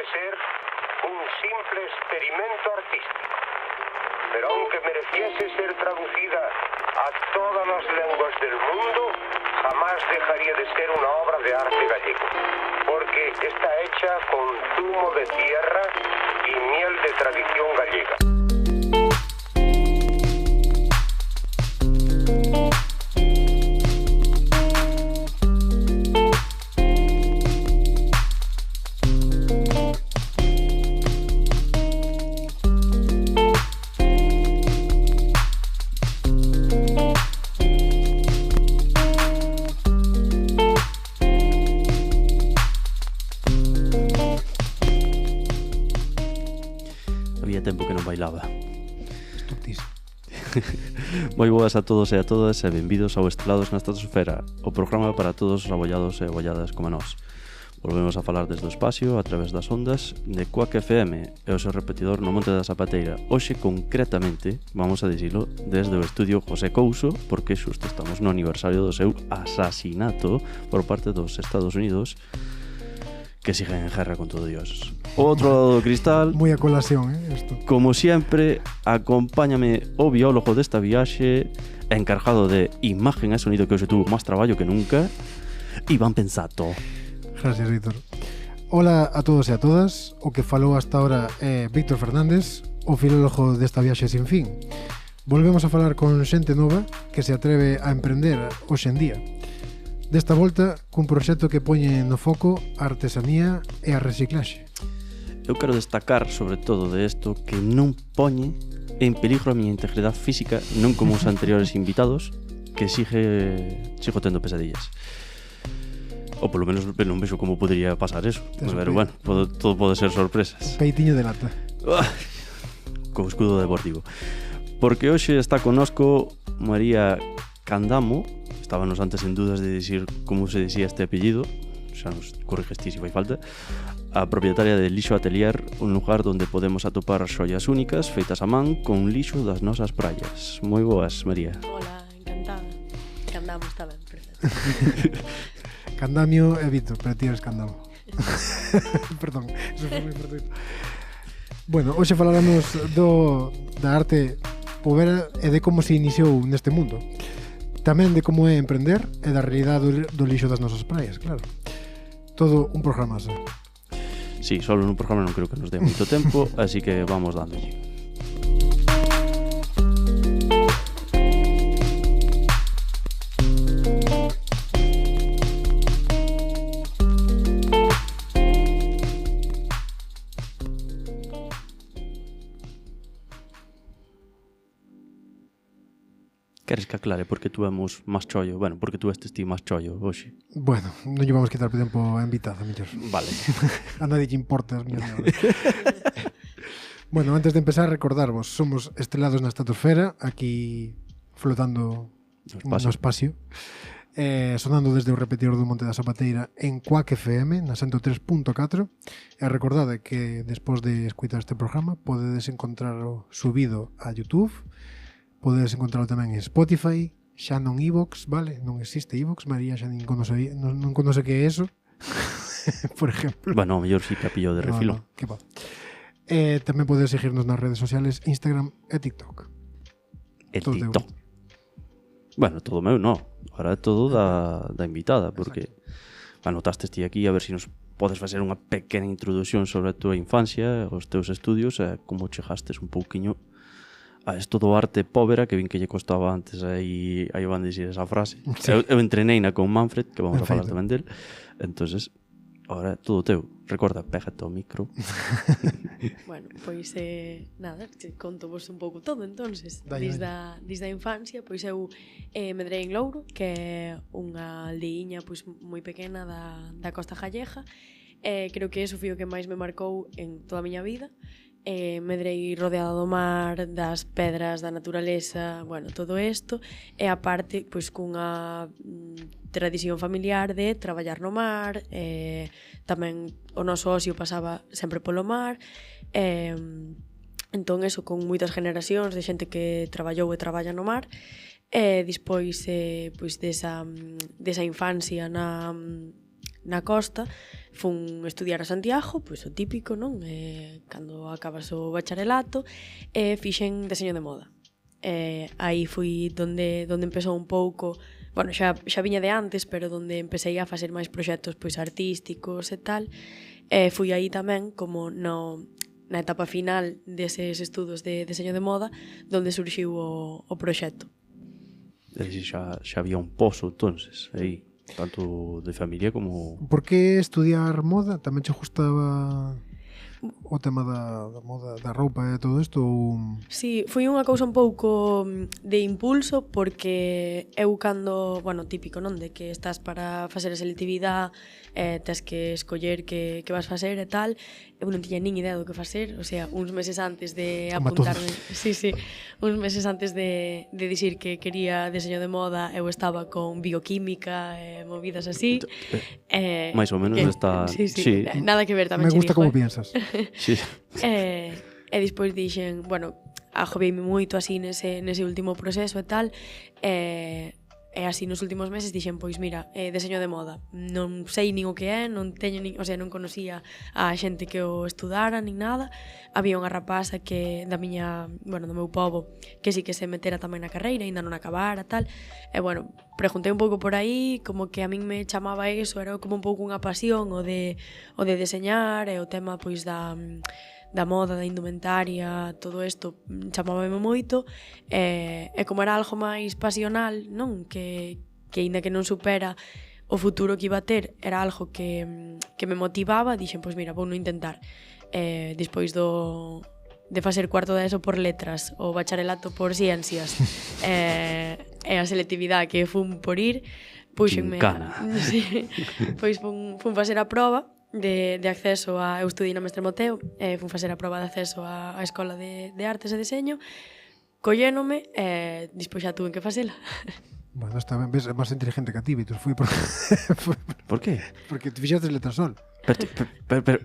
de ser un simple experimento artístico. Pero aunque mereciese ser traducida a todas las lenguas del mundo, jamás dejaría de ser una obra de arte gallego, porque está hecha con zumo de tierra y miel de tradición gallega. Tempo que non bailaba. Estuptis. Moi boas a todos e a todas e benvidos ao Estrelados na Estratosfera, o programa para todos os abollados e abolladas como nós. Volvemos a falar desde o espacio a través das ondas de Quack FM e o seu repetidor no Monte da Zapateira. Hoxe concretamente, vamos a dicilo, desde o estudio José Couso, porque xusto estamos no aniversario do seu asasinato por parte dos Estados Unidos, que siguen en guerra con todo Dios. O outro lado do cristal, Moi a colación, isto. como sempre, acompáñame o biólogo desta viaxe, encargado de imagen e sonido, que hoxe tuvo máis traballo que nunca, Iván Pensato. Gracias, Víctor. Hola a todos e a todas. O que falou hasta ahora é Víctor Fernández, o filólogo desta viaxe sin fin. Volvemos a falar con xente nova que se atreve a emprender hoxe en día. Desta volta, cun proxecto que poñe no foco a artesanía e a reciclaxe. Eu quero destacar, sobre todo, de isto, que non poñe en peligro a miña integridade física, non como os anteriores invitados, que sigo tendo pesadillas. Ou polo menos non vexo como podría pasar eso. Pero bueno, todo pode ser sorpresas. Peitiño de lata. Co escudo deportivo. Porque hoxe está connosco María Candamo. Estábamos antes en dudas de decir como se decía este apellido, xa nos corriges ti se fai falta, a propietaria de Lixo Atelier, un lugar onde podemos atopar xoias únicas feitas a man con lixo das nosas praias. Moi boas, María. Hola, encantada. Candamo está ben, perfecto. Candamio e Víctor, pero ti eres Candamo. Perdón, eso foi moi perfecto. Bueno, hoxe falaremos da arte povera e de como se iniciou neste mundo. Tamén de como é emprender e da realidade do lixo das nosas praias, claro. Todo un programazo. Sí, solo nun programa non creo que nos dé moito tempo, así que vamos dándolle. Queres que aclare porque tuemos máis chollo? Bueno, porque tú estes ti máis chollo hoxe. Bueno, non lle vamos quitar tempo a invitada, mellor. Vale. A nadie lle importa as miñas merdas. Bueno, antes de empezar, recordarvos, somos Estrelados na Estratosfera, aquí flotando no espacio. Sonando desde o repetidor do Monte da Zapateira en Quack FM, na 103.4. E recordade que despois de escutar este programa podedes encontrarlo subido a YouTube. Podedes encontrarlo tamén en Spotify, xa non iVoox, vale? Non existe iVoox, María xa non conoce que é eso, por exemplo. Bueno, mellor si que a pillo de refilo. No, que va. Tamén podedes seguirnos nas redes sociales Instagram e TikTok. E TikTok. Bueno, todo meu non. Ahora é todo da invitada, porque anotastes ti aquí a ver se nos podes facer unha pequena introdución sobre a tua infancia, os teus estudios e como chegastes un pouquiño a esto do arte povera, que vin que lle costaba antes aí van dicir esa frase. Sí. Eu entreneina con Manfred, que vamos a falar tamén del. Entonces, ahora todo teu. Recorda, pégate ao micro. Bueno, pois nada, conto vos un pouco todo, entonces. Desde a infancia, pois eu medrei en Louro, que é unha aldeiña pois moi pequena da Costa Gallega. Creo que eso foi o que máis me marcou en toda a miña vida. Medrei rodeada do mar, das pedras, da naturaleza, bueno, todo isto, e aparte, pois, cunha tradición familiar de traballar no mar, tamén o noso ocio pasaba sempre polo mar, entón, eso, con moitas generacións de xente que traballou e traballa no mar, e despois, pois, desa infancia na costa, fun estudiar a Santiago, pois o típico, non? Cando acabas o bacharelato, fixen deseño de moda. Aí fui donde empezou un pouco, bueno, xa viña de antes, pero donde empecé a facer máis proxectos pois artísticos e tal. Fui aí tamén como na etapa final deses estudos de deseño de moda, donde surxiu o proxecto. Xa había un pozo, entonces, aí, tanto de familia como... Por que estudiar moda? Tamén che gustaba o tema da moda, da roupa e todo isto? Sí, foi unha cousa un pouco de impulso, porque eu cando, bueno, típico, non? De que estás para facer a selectividade, tes que escoller que vas facer e tal. Eu non tiña nin idea do que facer, o sea, uns meses antes de apuntarme, uns meses antes de dicir que quería deseño de moda, eu estaba con bioquímica e movidas así. Mais ou menos está... Sí. Nada que ver tamén. Me gusta como piensas. Sí. E despois dixen, bueno, agobiei-me moito así nese último proceso e tal, e así nos últimos meses dixen, pois mira, deseño de moda, non sei nin o que é, non teño nin, o sea, non conocía a xente que o estudara nin nada. Había unha rapaza que da miña, bueno, do meu pobo, que sí que se metera tamén na carreira, ainda non acabara, tal. E bueno, preguntei un pouco por aí, como que a min me chamaba eso, era como un pouco unha pasión o de deseñar, e o tema pois da moda, da indumentaria, todo isto chamábame moito, e como era algo máis pasional, non? Que aínda que non supera o futuro que iba a ter, era algo que me motivaba, dixen, pois mira, vou non intentar. Despois de facer cuarto de ESO por letras, o bacharelato por ciencias, e a selectividade que fun por ir, puxenme... Sí, pois fun facer a proba de acceso a... Eu estudei na Mestre Moteo, fun facer a proba de acceso á Escola de Artes e Deseño, collénome, e despois xa tuve que facela. Bueno, está ben, ves, é máis inteligente que a ti, Vitor. Fui por... Por qué? Porque te fixaste letras sol. Pero...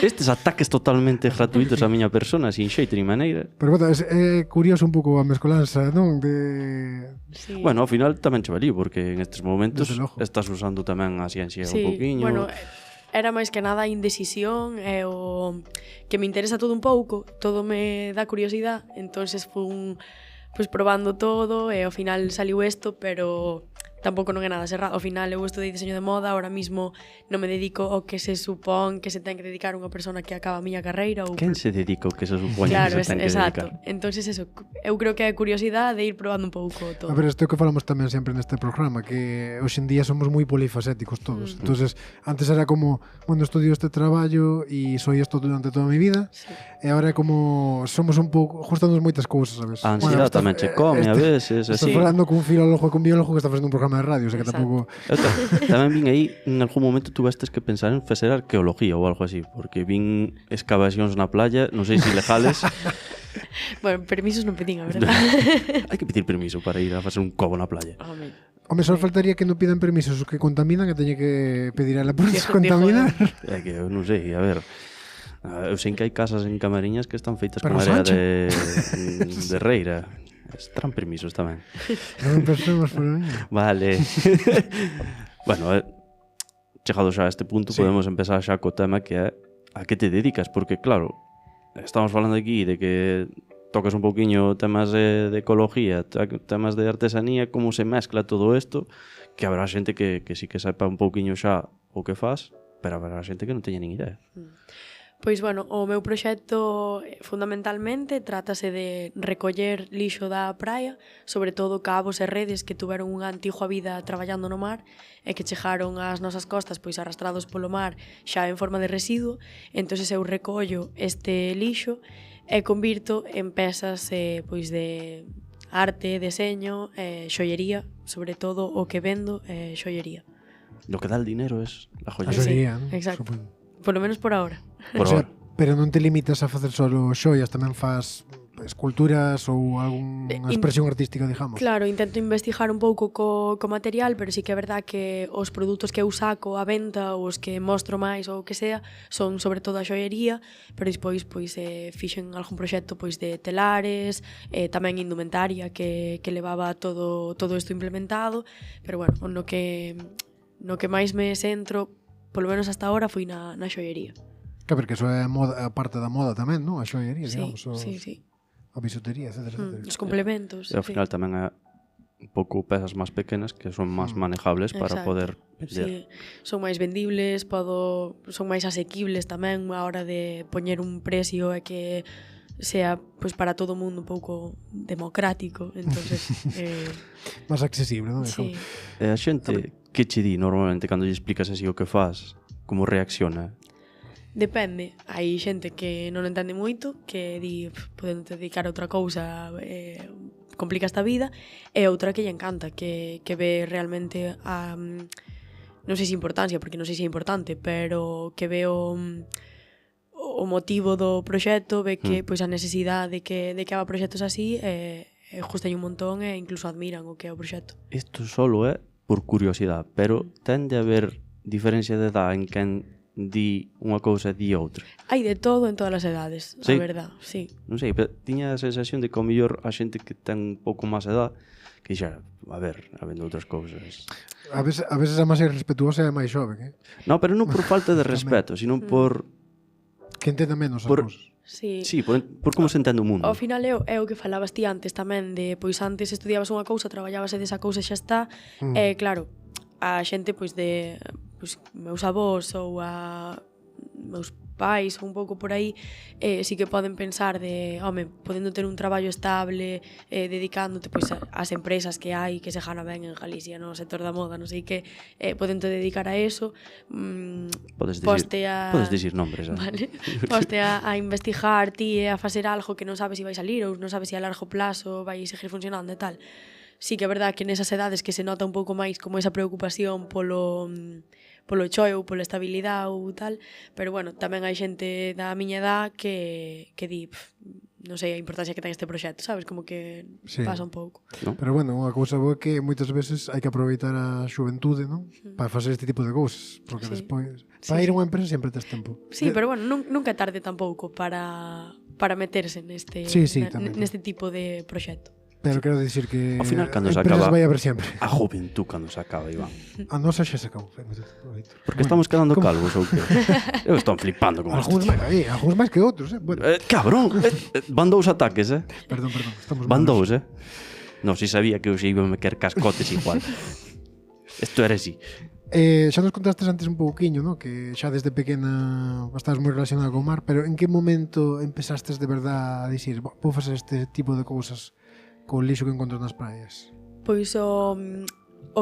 Estes ataques totalmente gratuitos a miña persona, sin xeito ni maneira. Pero, bueno, é curioso un pouco a mescolanza, non? Sí. Bueno, ao final tamén che valí, porque en estes momentos estás usando tamén a ciencia un pouquiño. Bueno, era máis que nada a indecisión, e o que me interesa todo un pouco, todo me dá curiosidade, entonces fun pois probando todo, e ao final saliu isto, pero tampouco non é nada cerrado. Ao final eu estudei diseño de moda, ahora mismo non me dedico ao que se supón que se ten que dedicar unha persona que acaba a miña carreira. Quen se dedica ao que se supón claro, que se ten que dedicar? Entonces eso, eu creo que é curiosidade de ir probando un pouco todo. A ver, isto que falamos tamén sempre neste programa, que hoxe en día somos moi polifacéticos todos. Entonces, antes era como, bueno, estudio este traballo e soy isto durante toda a mi vida, e agora é como somos un pouco, ajustamos moitas cousas, sabes? A ansiedade tamén che come a veces, así. Estás falando cun filólogo e cun biólogo que está facendo un programa de radio, o sea que tampouco... Tamén vin aí, en algún momento tuvestes que pensar en facer arqueología ou algo así, porque vin excavacións na playa, non sei se ilegales. Bueno, permisos non pedín, a verdade. Hai que pedir permiso para ir a facer un cobo na playa. Home, só faltaría que non pidan permisos os que contaminan, que teñen que pedir a ela por descontaminar. É que eu non sei, a ver... Eu sei que hai casas en Camariñas que están feitas con area de reira. Estarán permisos tamén. Non pensemos por aí. Vale. Bueno, chegado xa a este punto, podemos empezar xa co tema que é a que te dedicas, porque claro, estamos falando aquí de que tocas un pouquiño temas de ecología, temas de artesanía, como se mezcla todo isto, que habrá xente que sí que sepa un pouquiño xa o que faz, pero habrá xente que non teña nin idea. Pois, bueno, o meu proxecto fundamentalmente trátase de recoller lixo da praia, sobre todo cabos e redes que tuveron unha antigua vida traballando no mar e que chegaron ás nosas costas pois arrastrados polo mar xa en forma de residuo. Entonces eu recollo este lixo e convirto en pezas pois de arte, deseño, xoiería, sobre todo o que vendo é xoiería. Lo que dá el dinero es la joyería. A xoiería, ¿no? Exacto. Polo menos por ahora. Por ahora. Pero non te limitas a facer solo xoias, tamén faz esculturas ou algunha expresión artística, digamos. Claro, intento investigar un pouco co material, pero sí que é verdad que os produtos que eu saco a venta, os que mostro máis ou o que sea, son sobre todo a xoiería, pero despois pois fixen algún proxecto pois de telares, tamén indumentaria que levaba todo isto implementado, pero bueno, no que máis me centro polo menos hasta ahora, foi na xoiería. Que porque eso é a parte da moda tamén, non? A xoiería, digamos. Sí. A bisutería, etcétera. Os complementos. E ao final tamén é un pouco pezas máis pequenas que son máis manejables para poder vender. Sí, son máis vendibles, son máis asequibles tamén a hora de poñer un precio e que sea pois para todo o mundo un pouco democrático, entonces máis accesible, non? Sí. E a xente que che di normalmente cando lle explicas así o que fas, como reacciona? Depende, hai xente que non entende moito, que di, podendo te dedicar a outra cousa, complica esta vida, e outra que lle encanta, que ve realmente a non sei se importancia, porque non sei se é importante, pero que ve o motivo do proxecto, ve que pois a necesidade de que haga proxectos así gustan un montón e incluso admiran o que é o proxecto. Isto solo é por curiosidade, pero tende a haber diferencia de edad en quen di unha cousa e di outra. Hai de todo en todas as edades, sí? A verdad, sí. Non sei, pero tiña a sensación de que ao mellor a xente que ten un pouco máis edad que dixera, a ver, habendo outras cousas. A veces a máis irrespetuosa é a máis xoven, No, pero non por falta de respeto, sino por... Que entenda menos as cousas. Sí, por como se entende o mundo. Ao final é o que falabas ti antes tamén, de pois antes estudiabas unha cousa, traballabas e desa cousa xa está, e claro, a xente pois de meus avós ou a meus pais ou un pouco por aí sí que poden pensar de, home, podendo ter un traballo estable, dedicándote pois ás empresas que hai que se gana ben en Galicia no sector da moda, non sei que, podendo dedicar a eso, podes dicir nombres, vale. Poste a investigar ti e a facer algo que non sabes se vai salir ou non sabes se a largo plazo vai seguir funcionando e tal. Sí que é verdad que nesas edades que se nota un pouco máis como esa preocupación polo choio, pola estabilidade ou tal, pero bueno, tamén hai xente da miña edad que di, non sei a importancia que ten este proxecto, sabes, como que pasa un pouco. ¿No? Pero bueno, unha cousa boa é que moitas veces hai que aproveitar a xuventude, non? Para facer este tipo de cousas, porque despois para ir a unha empresa sempre tes tempo. Sí, pero bueno, nunca é tarde tampouco para meterse neste tipo de proxecto. Pero quero dicir que ao final, cando se empresas acaba vai haber sempre. a juventud cando se acaba, Iván. A nosa xa se acabou. Porque estamos quedando calvos ou que? Eu estou flipando con isto. Algúns máis que outros, Bueno. Cabrón, van dous ataques, Perdón, estamos van malos. dous, Non, si sabía que eu xe iba a meter cascotes igual. Isto era así. Xa nos contastes antes un pouquiño, ¿no? Que xa desde pequena estabas moi relacionada co mar, pero en que momento empezastes de verdad a dicir, vou facer este tipo de cousas co lixo que encontro nas praias? Pois o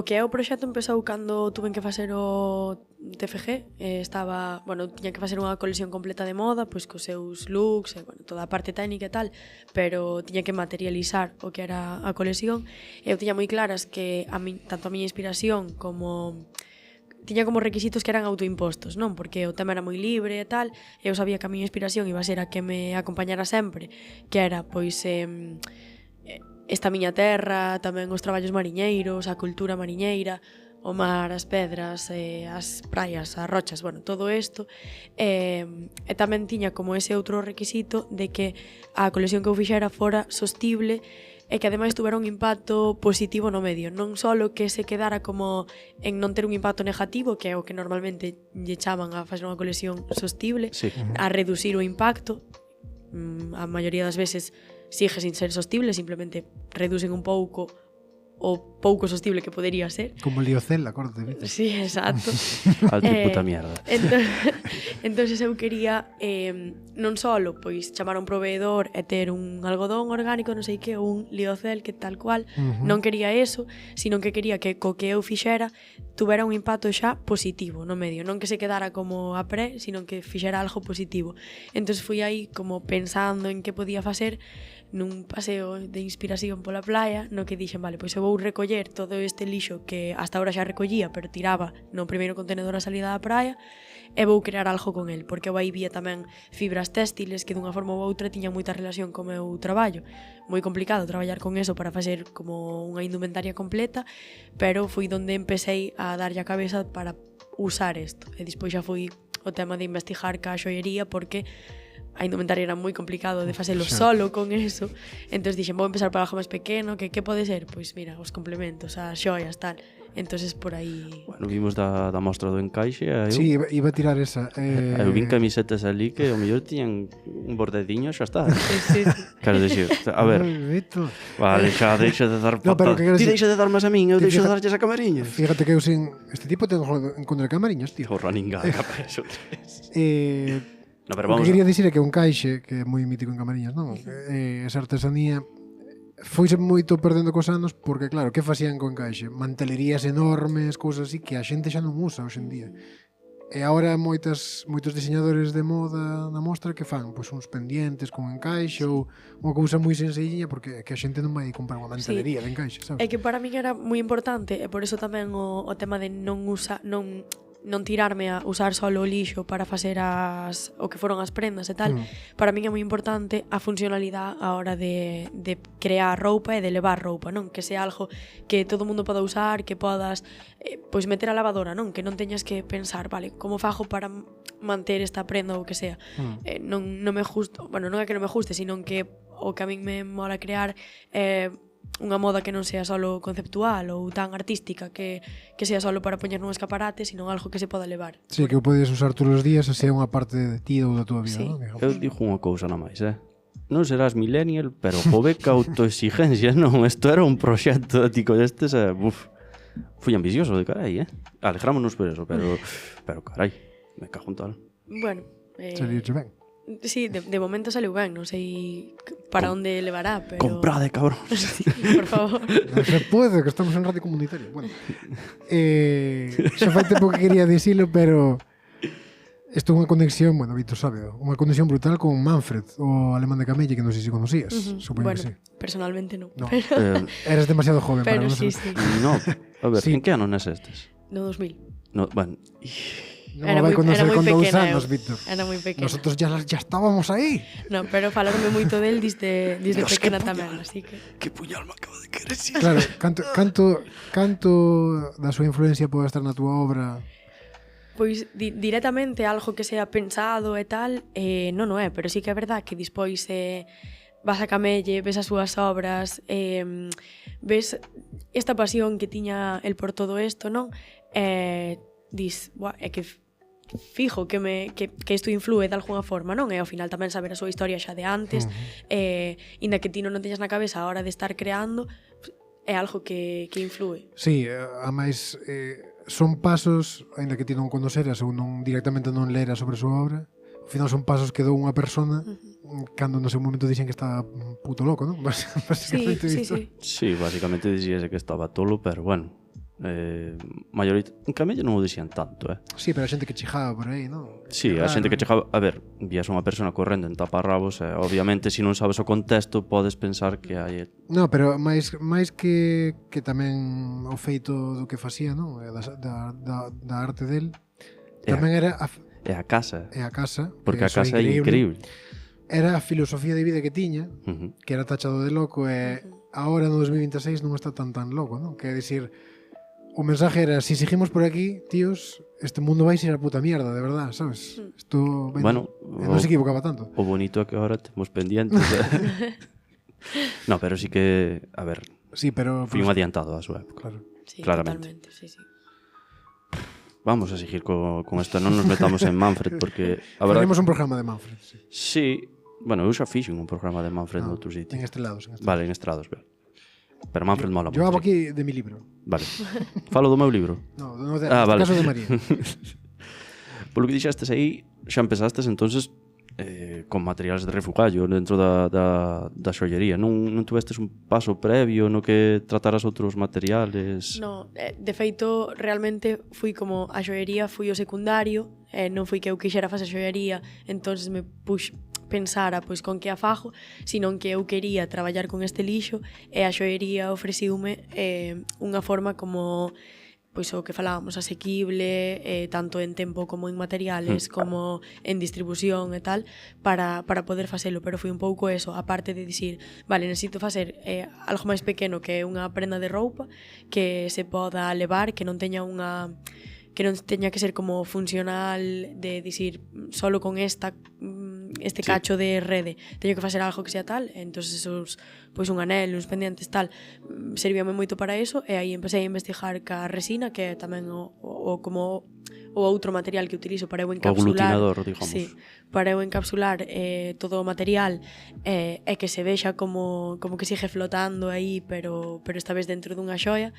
que é o proxecto empezou cando tuven que facer o TFG, tiña que facer unha colección completa de moda, pois cos seus looks, toda a parte técnica e tal, pero tiña que materializar o que era a colección, e eu tiña moi claras que tanto a miña inspiración como tiña como requisitos que eran autoimpostos, non? Porque o tema era moi libre e tal, e eu sabía que a miña inspiración iba a ser a que me acompañara sempre, que era, pois, esta miña terra, tamén os traballos mariñeiros, a cultura mariñeira, o mar, as pedras, as praias, as rochas, todo isto. E tamén tiña como ese outro requisito de que a colección que eu fixera fora sostible e que ademais tuvera un impacto positivo no medio, non só que se quedara como en non ter un impacto negativo, que é o que normalmente lle chaman a facer unha colección sostible, a reducir o impacto. A maioría das veces sigue sin ser sostible, simplemente reducen un pouco o pouco sostible que podería ser. Como el Liocel, acórdate. Sí, exacto. Alto puta mierda. Entonces eu quería non solo pois chamar a un proveedor e ter un algodón orgánico, non sei que, un Liocel que tal cual, non quería eso, sino que quería que co que eu fixera tuvera un impacto xa positivo no medio, non que se quedara como a pré, sino que fixera algo positivo. Entonces fui aí como pensando en que podía facer nun paseo de inspiración pola playa, no que dixen, vale, pois eu vou recoller todo este lixo que hasta ahora xa recollía, pero tiraba no primeiro contenedor a salida da praia, e vou crear algo con el, porque eu aí vía tamén fibras téxtiles que dunha forma ou outra tiñan moita relación co meu traballo. Moi complicado traballar con eso para facer como unha indumentaria completa, pero foi donde empecé a darlle a cabeza para usar isto. E despois xa foi o tema de investigar ca xoiería, porque a indumentaria era moi complicado de facelo solo con eso. Entón dixen, vou empezar por algo máis pequeno, que pode ser? Pois mira, os complementos, as xoias, tal. entonces por aí... Bueno, vimos da mostra do encaixe e eu, Sí, iba a tirar esa. eu vin camisetas ali que o mellor tiñan un bordediño e xa está. Sí. Quero dicir, a ver, Beto. vale, xa deixa de dar No, pero patadas. que quero Ti dicir- deixa de darmas a min, eu Ti deixo de fija- darlles a Camariñas. Fíjate que eu sin... Este tipo ten en contra de Camariñas, tío. O running gag, eso. No, pero O vamos que quería dicir é que un caixe, que é moi mítico en Camariñas, non? Esa artesanía foise moito perdendo cos anos porque, claro, que facían con encaixe? Mantelerías enormes, cousas así que a xente xa non usa hoxe en día. E agora moitos diseñadores de moda na mostra que fan pois uns pendientes con encaixe ou unha cousa moi sencilliña porque que a xente non vai comprar unha mantelería de encaixe, sabes? É que para min era moi importante e por eso tamén o tema de non tirarme a usar só o lixo para facer o que foron as prendas e tal. Para min é moi importante a funcionalidade a hora de crear roupa e de levar roupa, non? Que sea algo que todo mundo poda usar, que podas pois meter a lavadora, non? Que non teñas que pensar, vale, como fago para manter esta prenda ou que sea. Non me gusta, bueno, non é que non me guste, sino que o que a min me mola crear unha moda que non sea solo conceptual ou tan artística que sea solo para poñer nun escaparate, sino algo que se poda levar. Sí, que o podes usar todos os días e sea unha parte de ti ou da tua vida, Sí. non? Digamos. Eu dixo unha cousa na máis, non serás millennial, pero jove que autoexigencia, non? Isto era un proxecto de tico destes, fui ambicioso de carai, Alegrámonos por eso, pero carai, me cago en tal. Bueno, Sería ben. sí, de momento saliu ben, non sei para onde levará, pero... Comprade, cabrón. Sí, por favor. Non se pode, que estamos en radio comunitaria. Bueno, xa fai tempo que quería dicilo, pero isto é unha conexión, bueno, Víctor sabe, unha conexión brutal con Manfred, o alemán de Camelle, que non sei se conocías. Supoño Bueno, que sí. personalmente non. No. Pero, Eres demasiado joven para pero non sí, saber. sí. No, a ver, Sí. en que ano nes estes? No 2000. No, bueno, Non me vai conocer con 2 anos, Víctor. Era moi pequena. Nosotros ya estábamos aí. No, pero falarme moito del desde Dios, pequena que tamén, así que... que puñal me acaba de querer decir. Claro, canto da súa influencia pode estar na túa obra? Pois directamente algo que sea pensado e tal, non o é, pero sí que é verdad que despois vas a Camelle, ves as súas obras, ves esta pasión que tiña el por todo isto, non? Dis, é que fijo que isto influe de alguna forma, non? E ao final tamén saber a súa historia xa de antes, inda que ti non teñas na cabeza a hora de estar creando, é algo que influe. Sí, a máis son pasos, aínda que ti non conoceras ou non directamente non leras sobre a súa obra, ao final son pasos que dou unha persona cando no seu momento dixen que estaba puto loco, non? Básicamente Sí. Sí, básicamente dixíase que estaba tolo, pero bueno, en Camelle non o dixían tanto, Sí, pero a xente que chijaba por aí, non? Sí, a xente que chegaba, a ver, vías unha persona correndo en taparrabos, obviamente, se non sabes o contexto, podes pensar que hai... No, pero máis que tamén o feito do que facía, non? Da arte del, tamén era É a casa, a casa, porque a que casa é increíble. Era a filosofía de vida que tiña, que era tachado de loco e agora no 2026 non está tan loco, non? Que é dicir, o mensaje era, si seguimos por aquí, tíos, este mundo vai ser a puta mierda, de verdad, sabes? Isto, Bueno, non se equivocaba tanto. O bonito é que agora temos pendientes. No, pero sí que, a ver, Sí, pero fui un adiantado a súa época. claro. Sí, Claramente. totalmente, sí. Vamos a seguir con isto, non nos metamos en Manfred, porque a verdade... Faremos un programa de Manfred, sí. Sí, bueno, eu xa fixen un programa de Manfred Ah, noutro sitio. En Estrelados. Vale, en Estrados, ben. Pero Manfred mola Yo hablo moito. aquí de mi libro. Vale. Falo do meu libro. No, de, Vale. caso de María. Polo que dixestes aí, xa empezastes entonces con materiales de refugallo dentro da xollería. Non tuvestes un paso previo no que trataras outros materiales? No, de feito, realmente fui como a xoería, fui o secundario, non fui que eu quixera facer xoería, entonces me pensara pois con que a fago, senón que eu quería traballar con este lixo e a xoería ofreciume unha forma como pois o que falábamos, asequible, tanto en tempo como en materiales, como en distribución e tal, para poder facelo, pero foi un pouco eso, aparte de dicir, vale, necesito facer algo máis pequeno que unha prenda de roupa que se poda levar, que non teña que non teña que ser como funcional de dicir, solo con esta este cacho de rede, teño que facer algo que sea tal, entonces esos, pois un anel, uns pendientes tal, servíame moito para eso, e aí empecé a investigar ca resina, que é tamén como o outro material que utilizo para eu encapsular, o aglutinador, digamos. sí, para eu encapsular todo o material e que se vexa como que sigue flotando aí, pero esta vez dentro dunha xoia,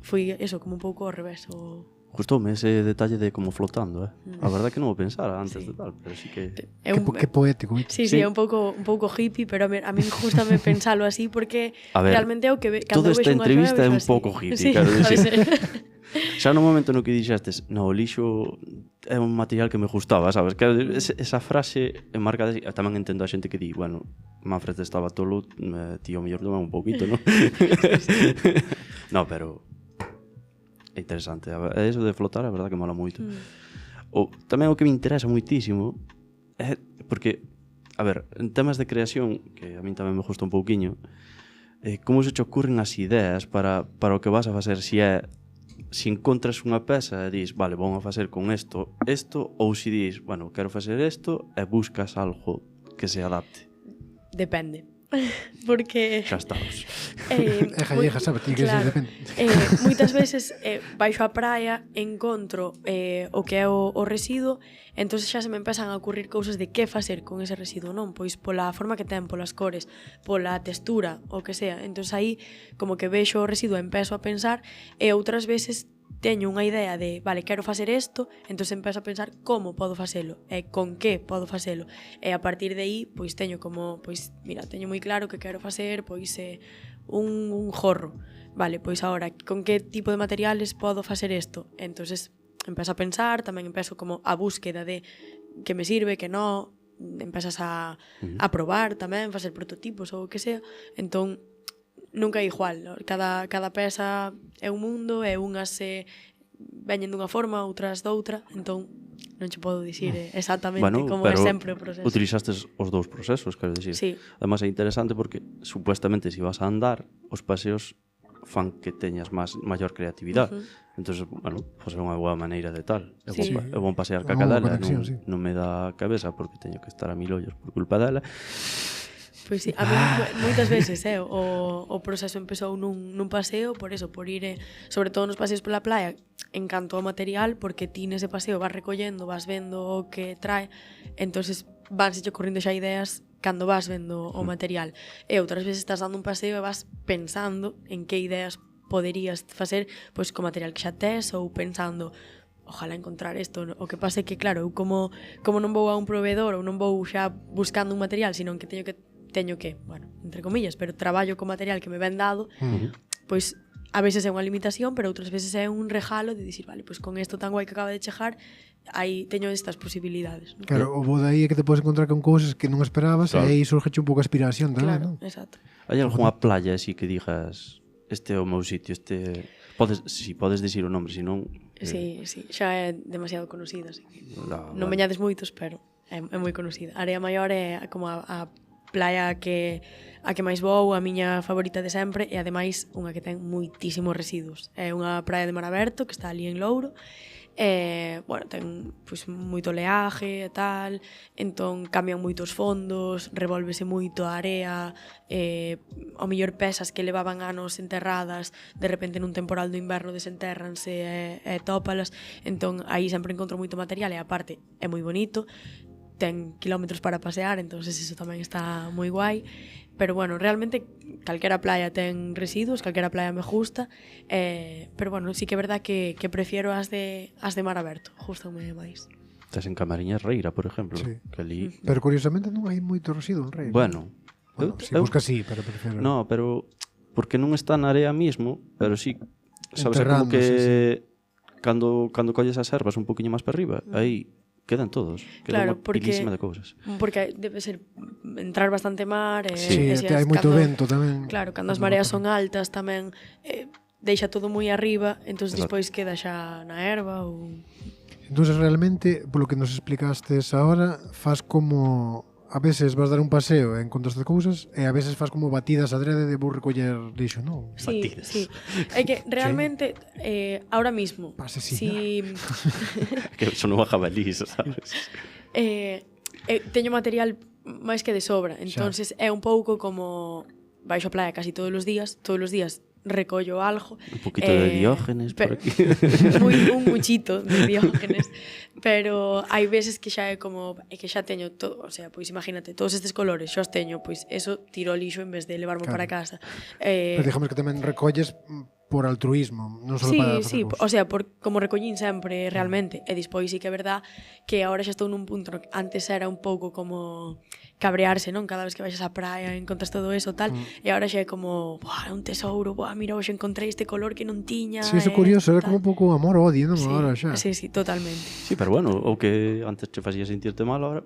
foi eso, como un pouco ao revés. Gustoume ese detalle de como flotando, A verdade que non o pensara antes de tal, pero sí que... Que poético. Sí, é un pouco hippie, pero a mí gustame pensalo así porque realmente é o que toda esta entrevista é un pouco hippie, sí, quero dicir. Xa no momento no que dixestes, no, o lixo é un material que me gustaba, sabes? Que esa frase enmarcada así, tamén entendo a xente que di, bueno, Manfred estaba tolo, tío, mellor toma un poquito, ¿no? No, pero é interesante. Eso de flotar, a verdade que mola moito. Tamén o que me interesa moitísimo é porque, a ver, en temas de creación, que a mí tamén me gusta un pouquiño, como se te ocurren as ideas para o que vas a facer, si encontras unha peza e dis, vale, vou a facer con isto, ou si dis, bueno, quero facer isto e buscas algo que se adapte. Depende. Porque xa estamos. Gallega, sabe, tiene que ser depende. Moitas veces baixo a praia, encontro o que é o residuo, entón xa se me empezan a ocurrir cousas de que facer con ese residuo, non? Pois pola forma que ten, polas cores, pola textura, o que sea. Entón aí como que vexo o residuo e empezo a pensar, e outras veces teño unha idea de, vale, quero facer isto, entón empezo a pensar como podo facelo e con que podo facelo, e a partir de aí pois teño como, pois mira, teño moi claro que quero facer pois un jorro, vale, pois agora con que tipo de materiales podo facer isto, entonces empezo a pensar, tamén empezo como a búsqueda de que me sirve, que non, empezas a probar tamén, facer prototipos ou o que sea, entón nunca é igual, ¿no? Cada peza é un mundo, e unhas veñen dunha forma, outras doutra, entón non che podo dicir exactamente como é sempre o proceso. Utilizastes os dous procesos, quero dicir. Sí. Además é interesante porque supuestamente se vas a andar, os paseos fan que teñas maior creatividade. Entonces, bueno, pues é unha boa maneira de tal. É bon pasear ca cadela, non me dá cabeza porque teño que estar a 1000 ollos por culpa dela. Pois sí, a mí moitas veces o proceso empezou nun paseo, por ir, sobre todo nos paseos pola playa, en canto ao material, porque ti nese paseo vas recollendo, vas vendo o que trae, entonces vanse che correndo xa ideas cando vas vendo o material. E outras veces estás dando un paseo e vas pensando en que ideas poderías facer pois co material que xa tes, ou pensando ojalá encontrar isto. O que pasa é que, claro, eu como non vou a un proveedor ou non vou xa buscando un material, sino que teño que, bueno, entre comillas, pero traballo co material que me ven dado, pois a veces é unha limitación, pero outras veces é un regalo de dicir, vale, pois con isto tan guai que acaba de chegar, aí teño estas posibilidades, ¿no? Claro, o bo de aí é que te podes encontrar con cousas que non esperabas, e aí surge un pouco a aspiración tamén, claro, non? Exacto. Hai algunha playa así que digas, este é o meu sitio, podes dicir o nombre, senón... Sí, xa é demasiado conocida, así que non veñades moitos, pero é moi conocida. A Area Maior é como a playa a que máis vou, a miña favorita de sempre, e ademais unha que ten moitísimos residuos. É unha praia de mar aberto que está ali en Louro, e, bueno, ten pois moito oleaje e tal, entón cambian moitos fondos, revolvese moito a area, ao mellor pesas que levaban anos enterradas, de repente nun temporal do inverno desenterranse e tópalas, entón aí sempre encontro moito material, e aparte é moi bonito, ten kilómetros para pasear, entonces eso tamén está moi guai, pero bueno, realmente calquera playa ten residuos, calquera playa me gusta, pero bueno, sí que é verdad que prefiero as de mar aberto, gustame máis. Tes en Camariñas Reira, por exemplo, que ali... Pero curiosamente non hai moito residuo en Reira. Bueno, si busca sí, pero prefiero... No, pero porque non está na area mismo, pero sí, sabes, como que cando colles as ervas un poquinho máis para arriba, aí quedan todos, quedan unha pilísima de cousas. Porque debe ser entrar bastante mar, sí, hai moito vento tamén. Claro, cando as mareas son altas tamén deixa todo moi arriba, entón despois queda xa na erva ou... Entón realmente, polo que nos explicastes ahora, faz como a veces vas dar un paseo e encontras cousas, e a veces faz como batidas adrede de vou recoller lixo, non? Sí, batidas. Sí. É que realmente ahora mismo si que son unha jabalís, sabes? teño material máis que de sobra, entonces é un pouco como baixo a playa casi todos os días recollo algo. Un poquito de Diógenes por aquí. Un muchito de Diógenes. Pero hai veces que xa é como que xa teño todo, o sea, pois imagínate, todos estes colores xa os teño, pois eso tiro ao lixo en vez de levarmo para casa. Pero digamos que tamén recolles por altruismo, non só para facer vos. O sea, como recollín sempre realmente, e despois sí que é verdad que agora xa estou nun punto no que antes era un pouco como cabrearse, non? Cada vez que baixas á praia encontras todo eso tal, e agora xa é como, buah, é un tesouro, buah, mira, hoxe encontrei este color que non tiña. Sí, eso é curioso, era como un pouco amor-odio, non? Sí, Agora xa. sí, totalmente. Sí, pero bueno, o que antes te facía sentirte mal, ahora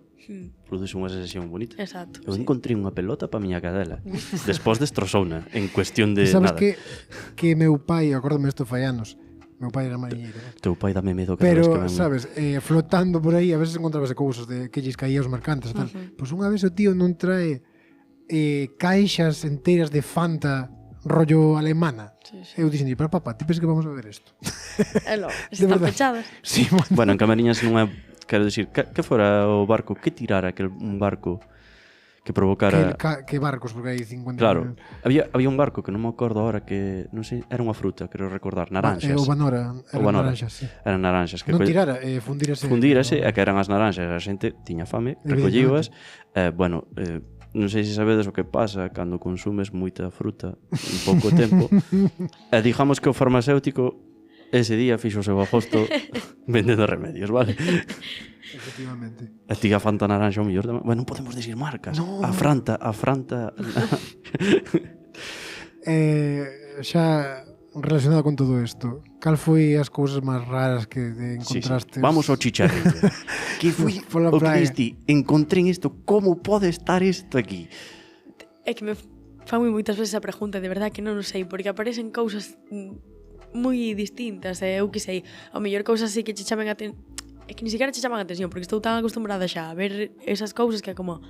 produce unha sensación bonita. Exacto. Eu encontrei unha pelota para miña cadela. Despois destrozouna en cuestión de sabes nada. que meu pai, acórdame isto fai anos, meu pai era mariñeiro, Teu pai dame medo cada vez que pero, ven. sabes, flotando por aí, a veces encontrábase cousas de que lles caía aos mercantes e tal. Pois unha vez o tío non trae caixas enteiras de Fanta rollo alemana. Eu dixen, pero papá, ti pensas que vamos a ver isto? Están pechadas. Sí, Bueno, en Camariñas non é, quero dicir, que fora o barco, que tirara un barco que provocara... Que barcos, porque hai 50... Claro, había un barco que non me acordo ahora que, non sei, era unha fruta, quero recordar, naranxas. O Banora, naranxas, sí. Eran naranxas. Que non tirara, fundírase. Fundírase, e que eran as naranxas, a xente tiña fame, recollíoas, bueno, non sei se sabedes o que pasa cando consumes moita fruta en pouco tempo, e digamos que o farmacéutico ese día fixo o seu agosto vendendo remedios, vale? Efectivamente. A ti a Fanta naranxa o mellor tamén. Bueno, non podemos dicir marcas. No. A Franta. Xa relacionado con todo isto, cal foi as cousas máis raras que encontraste? Sí. Vamos ao chicharrillo. Que foi o que diste? Encontrei isto, como pode estar isto aquí? É que me fan moitas veces a pregunta, de verdad que non o sei, porque aparecen cousas moi distintas, eu que sei, ao mellor cousas así que che chamen a é que ni siquiera che chaman a atención, porque estou tan acostumbrada xa a ver esas cousas que é como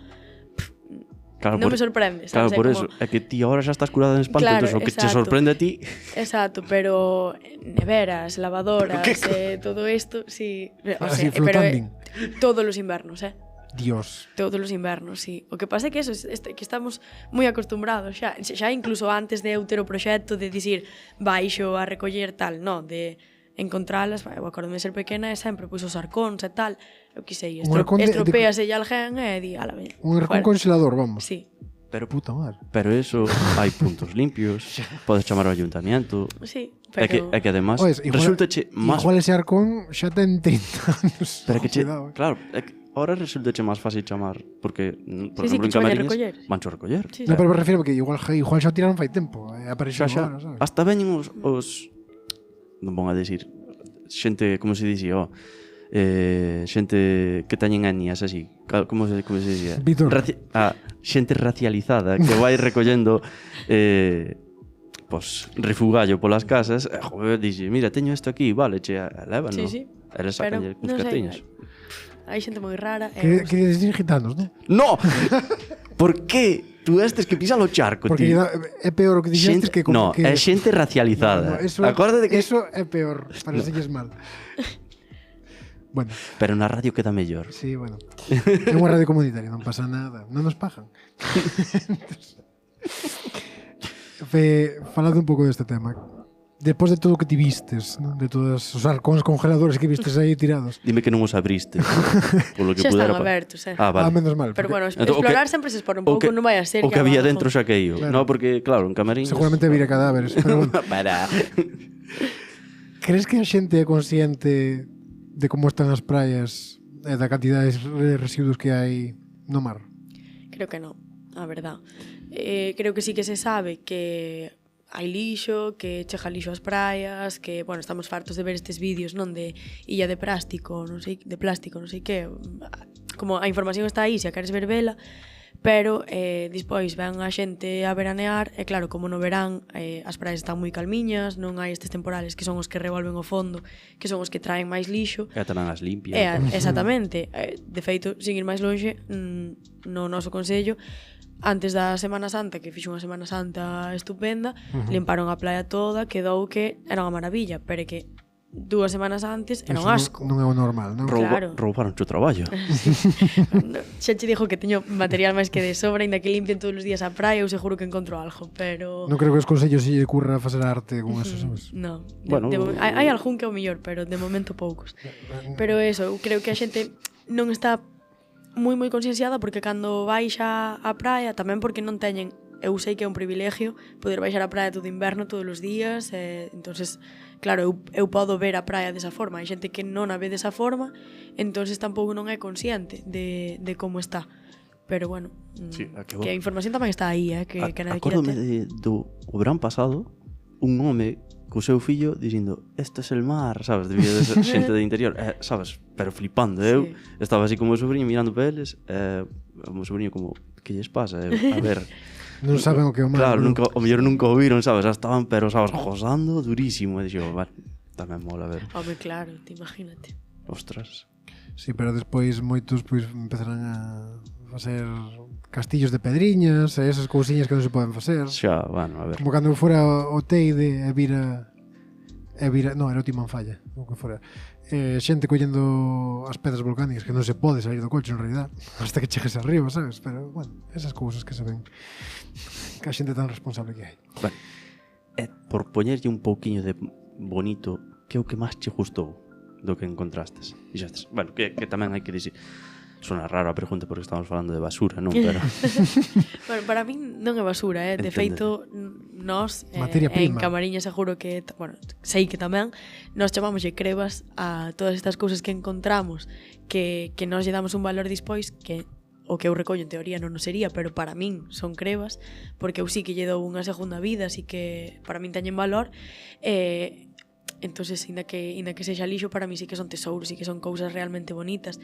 claro, non me sorprende, sabes? Claro, por eso, é que ti agora xa estás curada en espanto, claro, entón o que te sorprende a ti... Exacto, pero neveras, lavadoras, todo isto, sí, o sea, pero todos os invernos, Dios. Todos os invernos, sí. O que pasa é que eso, que estamos moi acostumbrados xa incluso antes de eu ter o proxecto de dicir baixo a recoller tal, non, de encontralas, eu acordome ser pequena e sempre pois os arcóns e tal, eu que sei, estropease e alguén e di, ala, ben. Un arcón congelador, vamos. Sí. Pero puta madre. Pero eso, hai puntos limpios, podes chamar ao ayuntamiento. Sí, pero é que además resultache máis... Igual ese arcón xa ten 30 anos. Pero que claro, é que ahora resultache máis fácil chamar, porque, por exemplo, en Camariñas vancho a recoller. Sí, no, pero me refiero que igual xa tiraron fai tempo, apareceu agora, sabes? Hasta veñen os non vou a decir xente, como se dicía, xente que teñen etnias así, como se dicía? Xente racializada que vai recollendo refugallo polas casas, joder, dixe, mira, teño isto aquí, vale, che, levan, non? Sí. Eles sacan uns cartiños. Hai xente moi rara. Que decir gitanos, non? No! Por que? Tú estes que pisan o charco, porque tío. É peor o que dixestes que... No, é xente racializada. Acórdate que... Eso é peor, para selles mal. Bueno. Pero na radio queda mellor. Sí, bueno. É unha radio comunitaria, non pasa nada. Non nos pagan. Falando un pouco deste tema. Despois de todo o que ti vistes, ¿no? De todos os arcóns congeladores que vistes aí tirados. Dime que non os abriste. Polo que xa están abertos, vale. Menos mal. Pero bueno, explorar sempre se espora un pouco, non vai a ser o que había dentro xa que eu. Claro. No, porque, claro, en Camariñas... Seguramente vira cadáveres, pero bueno. Para. Crees que a xente é consciente de como están as praias e da cantidade de residuos que hai no mar? Creo que non, a verdad. Creo que sí que se sabe que hai lixo, que chega lixo ás praias, que, bueno, estamos fartos de ver estes vídeos, non, de illa de plástico, non sei que, como a información está aí, se a queres ver vela, pero despois ven a xente a veranear, e claro, como no verán as praias están moi calmiñas, non hai estes temporales que son os que revolven o fondo, que son os que traen máis lixo. E atarán as limpias. Exactamente. De feito, sin ir máis longe, no noso consello, antes da Semana Santa, que fixo unha Semana Santa estupenda, limparon a playa toda, quedou que era unha maravilla, pero que 2 semanas antes era un Eso asco. non é o normal, non? Claro. Roubaron o traballo. Xa che dixo que teño material máis que de sobra, ainda que limpien todos os días a praia, eu seguro que encontro algo, pero... Non creo que os consellos se lle curra facer arte con eso, sabes? No, Bueno, hai algún que é o mellor, pero de momento poucos. Pero eso, eu creo que a xente non está moi concienciada porque cando baixa a praia, tamén porque non teñen, eu sei que é un privilegio poder baixar a praia todo inverno todos os días, entonces, claro, eu podo ver a praia desa forma, hai xente que non a ve desa forma, entonces tampouco non é consciente de como está. Pero bueno, Sí, que a información tamén está aí, que nadie quira Acórdome ter. do verán pasado, un home co seu fillo dicindo, este es el mar, sabes, debía de ser xente de interior, sabes, pero flipando, eu estaba así como o sobrinho mirando para eles, o meu sobrinho como, que lles pasa? A ver, Non saben o que é o mar. claro, non? o mellor nunca o viron, sabes, xa estaban, pero, sabes, gozando durísimo, e dixo, vale, tamén mola ver, Home, claro, te imagínate. ostras. Sí, pero despois moitos pois empezarán a facer castillos de pedriñas e esas cousiñas que non se poden facer. Xa, bueno, a ver. Como cando fora o Teide e vira... non, era o Timanfaya, o que fora. Xente collendo as pedras volcánicas que non se pode sair do coche en realidad hasta que chegues arriba, sabes? Pero, bueno, esas cousas que se ven que a xente tan responsable que hai. Bueno, por poñerlle un pouquiño de bonito, que é o que máis che gustou do que encontrastes? Dixestes, bueno, que tamén hai que dicir, sona raro a pregunta porque estamos falando de basura, non? Pero Bueno, para min non é basura, De Entende. feito, nós Materia en prima. Camariña seguro que, bueno, sei que tamén nós chamámoslle crebas a todas estas cousas que encontramos que nós lle damos un valor dispois que o que eu recollo en teoría non nos sería, pero para min son crebas, porque eu sí que lle dou unha segunda vida, así que para min teñen valor, entonces, inda que sexa lixo, para mí sí que son tesouros, sí que son cousas realmente bonitas.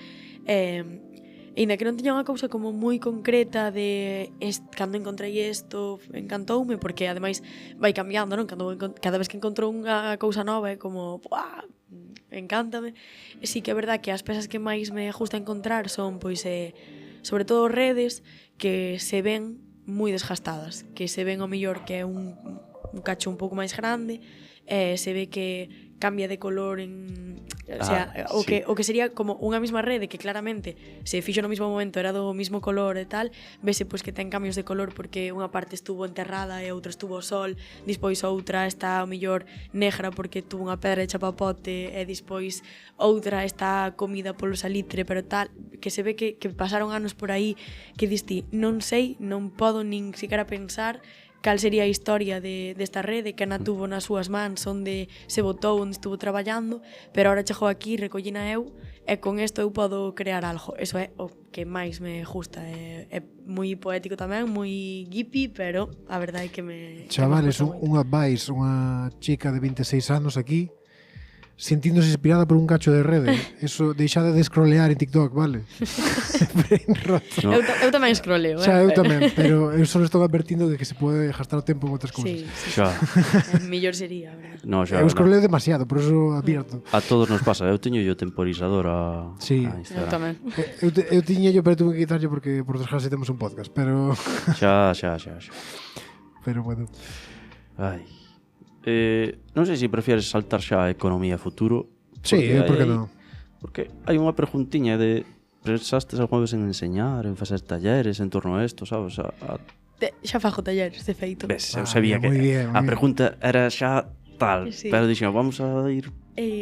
Inda que non teña unha cousa como moi concreta de cando encontrei isto, encantoume, porque ademais vai cambiando, non? Cada vez que encontro unha cousa nova é como, ¡buah! Encántame. Sí que é verdad que as pezas que máis me gusta encontrar son, pois, sobre todo redes que se ven moi desgastadas, que se ven ao mellor que é un cacho un pouco máis grande, se ve que cambia de color en, o sea, o que sería como unha mesma rede que claramente se fixo no mesmo momento, era do mesmo color e tal, vese pois que ten cambios de color porque unha parte estuvo enterrada e outra estuvo ao sol, despois outra está ao mellor negra porque tuvo unha pedra de chapapote e despois outra está comida polo salitre, pero tal, que se ve que pasaron anos por aí que diste, non sei, non podo nin siquiera pensar cal sería a historia desta rede, que Ana tuvo nas súas mans, onde se botou, onde estuvo traballando, pero ahora chegou aquí, recollina eu, e con isto eu podo crear algo. Eso é o que máis me gusta. É moi poético tamén, moi hippie, pero a verdade é que me... Chavales, que me gusta moito. unha Vice, unha chica de 26 anos aquí sentíndose inspirada por un cacho de rede. Eso, deixade de scrollear en TikTok, vale? Ben roto. No. Eu tamén scrolleo, Xa, eu tamén, pero eu só estou advertindo de que se pode gastar o tempo en outras Sí, cousas. sí, Xa, mellor sería, a verdade. no, xa, Eu scrolleo demasiado, por eso advierto. a todos nos pasa, eu teño o temporizador a Sí. a Eu Instagram. tamén. Eu tiña yo, pero tuve que quitarlo porque por desgracia temos un podcast, pero Xa. pero bueno. Ai. Non sei se prefieres saltar xa a economía futuro. Sí, por que hai- non? Porque hai unha preguntiña de pensastes algunha vez en enseñar, en facer talleres en torno a isto, sabes? Xa fajo talleres, de feito. Ves, eu sabía que moi bien, a moi bien. pregunta era xa tal, Sí. pero dixen, vamos a ir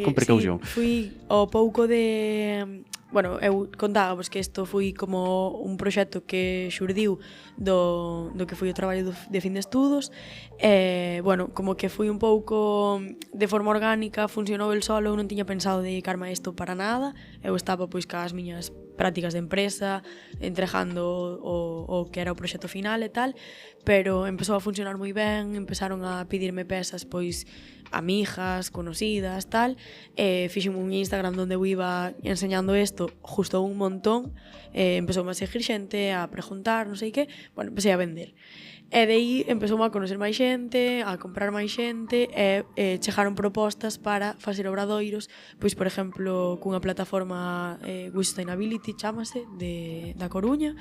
con precaución. Sí, fui ao pouco de... Bueno, eu contábamos que isto foi como un proxecto que xurdiu do que foi o traballo de fin de estudos. Bueno, como que foi un pouco de forma orgánica, funcionou el solo, eu non tiña pensado dedicarme a isto para nada. Eu estaba pois cas miñas prácticas de empresa, entregando o que era o proxecto final e tal, pero empezou a funcionar moi ben, empezaron a pedirme pezas pois amigas, conocidas, tal, fixen un Instagram onde eu iba enseñando isto, justo un montón, empezou a seguir xente, a preguntar, non sei que, bueno, empecé a vender. E de aí empezou a conocer máis xente, a comprar máis xente, e chegaron propostas para facer obradoiros, pois, por exemplo, cunha plataforma Sustainability, chámase, da Coruña,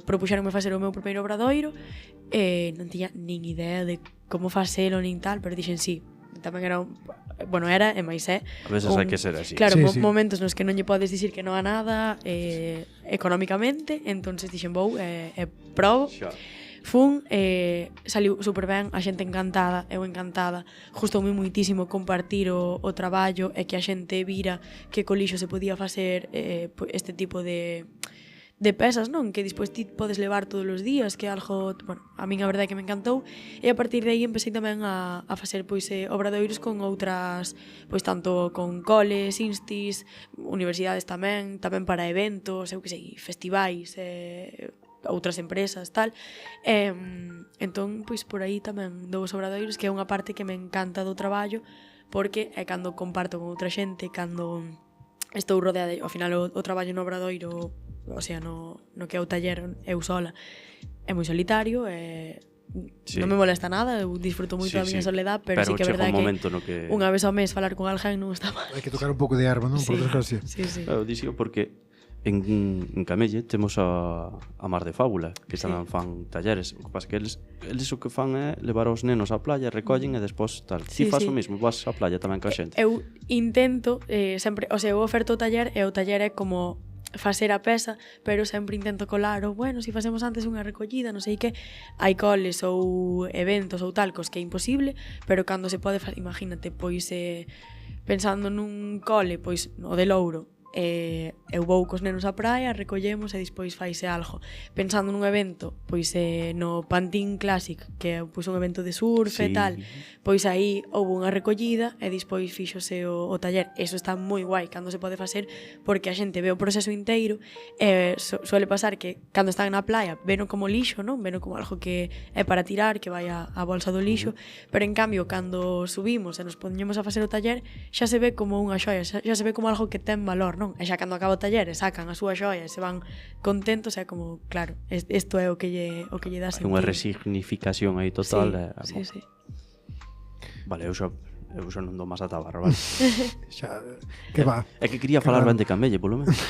propuxeronme facer o meu primeiro obradoiro, non tiña nin idea de como facelo nin tal, pero dixen sí, tamén era bueno, era e máis é A veces hai que ser así. claro, Sí, sí. momentos nos que non lle podes dicir que non a nada económicamente, entonces dixen vou probo. Xa. Fun, saliu super ben, a xente encantada, eu encantada. Gustoume muitísimo compartir o traballo e que a xente vira que co lixo se podía facer este tipo de pesas, non? Que despois ti podes levar todos os días, que é algo, bueno, a min a verdade é que me encantou, e a partir de aí empecé tamén a facer pois obradoiros con outras, pois tanto con coles, instis, universidades tamén para eventos, eu que sei, festivais, outras empresas, tal. Entón, pois por aí tamén dou os obradoiros, que é unha parte que me encanta do traballo, porque é cando comparto con outra xente, cando estou rodeada, ao final o traballo no obradoiro, o sea, no que é o taller eu sola, é moi solitario, sí. Non me molesta nada, eu disfruto moito da miña soledad, pero sí que é verdade que unha vez ao mes falar con alguén non está mal. Hai que tocar un pouco de erva, non? Sí, por desgracia. sí. Eu dixo porque en Camelle temos a Mar de Fábula, que tamén fan talleres. O que pasa que eles o que fan é levar os nenos á playa, recollen e despois tal. Ti faz o mismo, vas á playa tamén ca xente. Eu intento sempre, o sea, eu oferto o taller e o taller é como facer a pesa, pero sempre intento colar bueno, se facemos antes unha recollida, non sei que, hai coles ou eventos ou tal, cos que é imposible, pero cando se pode facer, imagínate, pois pensando nun cole, pois no de Louro, eu vou cos nenos á praia, recollemos e despois faise algo. Pensando nun evento, pois no Pantín Classic, que é pois un evento de surf e tal, pois aí houve unha recollida e despois fíxose o taller. Eso está moi guai cando se pode facer, porque a xente ve o proceso inteiro e suele pasar que cando están na playa veno como lixo, non? Veno como algo que é para tirar, que vai a bolsa do lixo, pero en cambio cando subimos e nos poñemos a facer o taller xa se ve como unha xoia, xa se ve como algo que ten valor, non? E xa cando acaba o taller e sacan a súa xoia e se van contentos, é como, claro, isto é o que lle dá sentido. Unha resignificación aí total. Sí. Vale, eu xa non dou máis a tabarra, vale? Xa, que va. É que quería falar ben de Camelle, polo menos.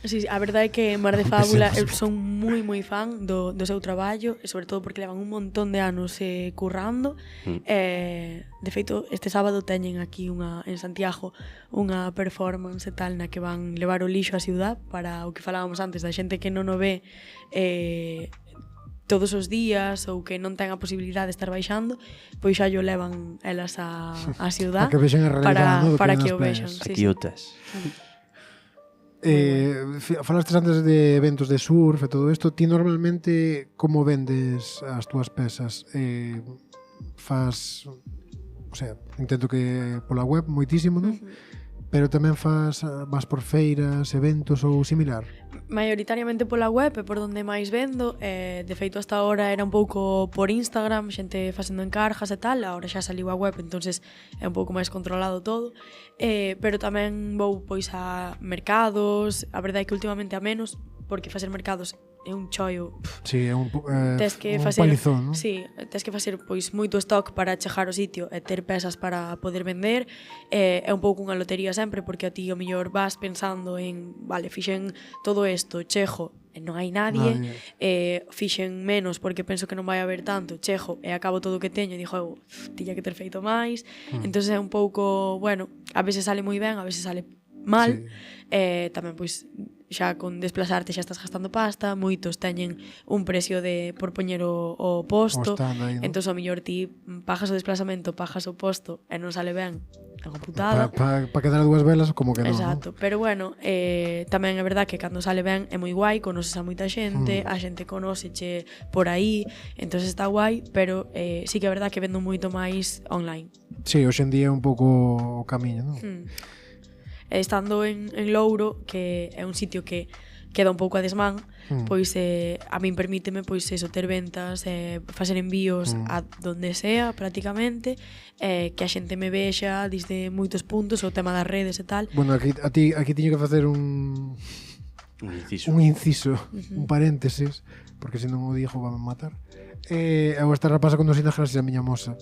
Sí, a verdade é que Mar de Fábula eu son moi fan do seu traballo, e sobre todo porque levan un montón de anos currando. De feito, este sábado teñen aquí en Santiago unha performance e tal na que van levar o lixo á ciudad, para o que falábamos antes da xente que non o ve todos os días ou que non ten a posibilidade de estar baixando, pois xa yo levan elas á ciudad para que o vexan. Aquí o tes. Falastes antes de eventos de surf e todo isto. Ti normalmente como vendes as túas pesas? Fas, o sea, intento que pola web moitísimo, non? Pero tamén vas por feiras, eventos ou similar? Maioritariamente pola web é por onde máis vendo. De feito, hasta ahora era un pouco por Instagram, xente facendo encargas e tal. Ahora xa saliu a web, entonces é un pouco máis controlado todo. Pero tamén vou pois a mercados. A verdade é que últimamente a menos, porque facer mercados é un chollo. Sí, é un palizón, non? Sí, tes que facer pois moito stock para chegar ao sitio e ter pesas para poder vender. É un pouco unha lotería sempre, porque a ti o mellor vas pensando en, vale, fixen todo isto, chego, e non hai nadie. Fixen menos porque penso que non vai haber tanto, chego e acabo todo o que teño e dixo, tiña que ter feito máis. Entonces é un pouco, bueno, a veces sale moi ben, a veces sale mal. Tamén pois xa con desplazarte xa estás gastando pasta, moitos teñen un precio por poñer o posto, entón ao mellor ti pagas o desplazamento, pagas o posto e non sale ben, é unha putada. Para quedar a dúas velas como que non. Exacto, pero bueno, tamén é verdad que cando sale ben é moi guai, conoces a moita xente, a xente conóceche por aí, entón está guai, pero sí que é verdad que vendo moito máis online. Sí, hoxe en día é un pouco o camiño, non? Estando en Louro, que é un sitio que queda un pouco a desmán, pois a min permíteme pois eso, ter ventas, facer envíos a donde sea prácticamente, que a xente me vexa desde moitos puntos, o tema das redes e tal. Bueno, aquí tiño que facer un un inciso, un paréntesis, porque se non o digo van a matar. Eu esta rapaza conducina gracias a miña moza.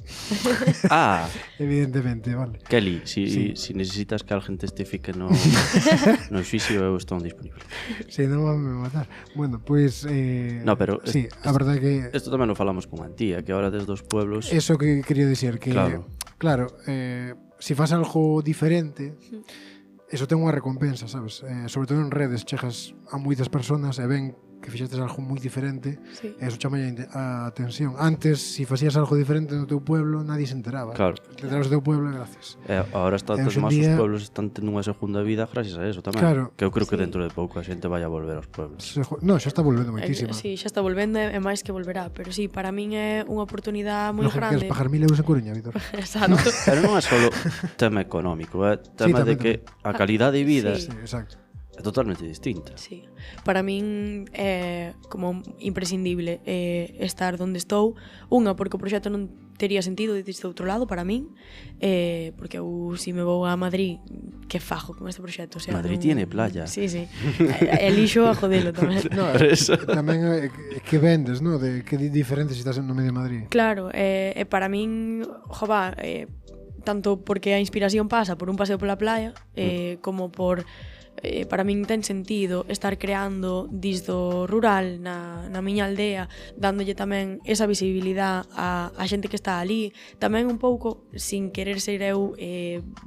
Ah, Evidentemente, vale. Kelly, si necesitas que alguén testifique no xuicio, eu estou disponible. Si, non van a matar. Bueno, pois... No, pero sí, a verdade que... Isto tamén lo falamos con Antía, que ahora desde os pueblos... Eso que quería dicir, que... Claro, si faz algo diferente, eso ten unha recompensa, sabes? Sobre todo en redes, chegas a moitas personas e ven que fixestes algo moi diferente, e eso chama a atención. Antes, si facías algo diferente no teu pueblo, nadie se enteraba. Claro. Te enteras do teu pueblo, gracias. Ahora está todos máis os pueblos están tendo unha segunda vida gracias a eso tamén. Claro. Que eu creo que dentro de pouco a xente vai a volver aos pueblos. No, xa está volvendo moitísimo. Sí, xa está volvendo e máis que volverá. Pero sí, para min é unha oportunidade moi grande. Queres pagar 1.000 euros en Coruña, Vítor? Exacto. Pero non é solo tema económico, é tema de que a calidade de vida Sí, exacto. é totalmente distinta. Sí. Para min é como imprescindible estar onde estou. Unha, porque o proxecto non tería sentido desde outro lado para min, porque eu si me vou a Madrid, que fajo con este proxecto? O sea, Madrid tiene playa. Sí, sí. Elixo a jodelo tamén. No, tamén que vendes, no? De que diferente se estás no medio de Madrid. Claro, para min, jova, tanto porque a inspiración pasa por un paseo pola playa, como por... para min ten sentido estar creando disdo rural na miña aldea, dándolle tamén esa visibilidade a xente que está ali, tamén un pouco sin querer ser eu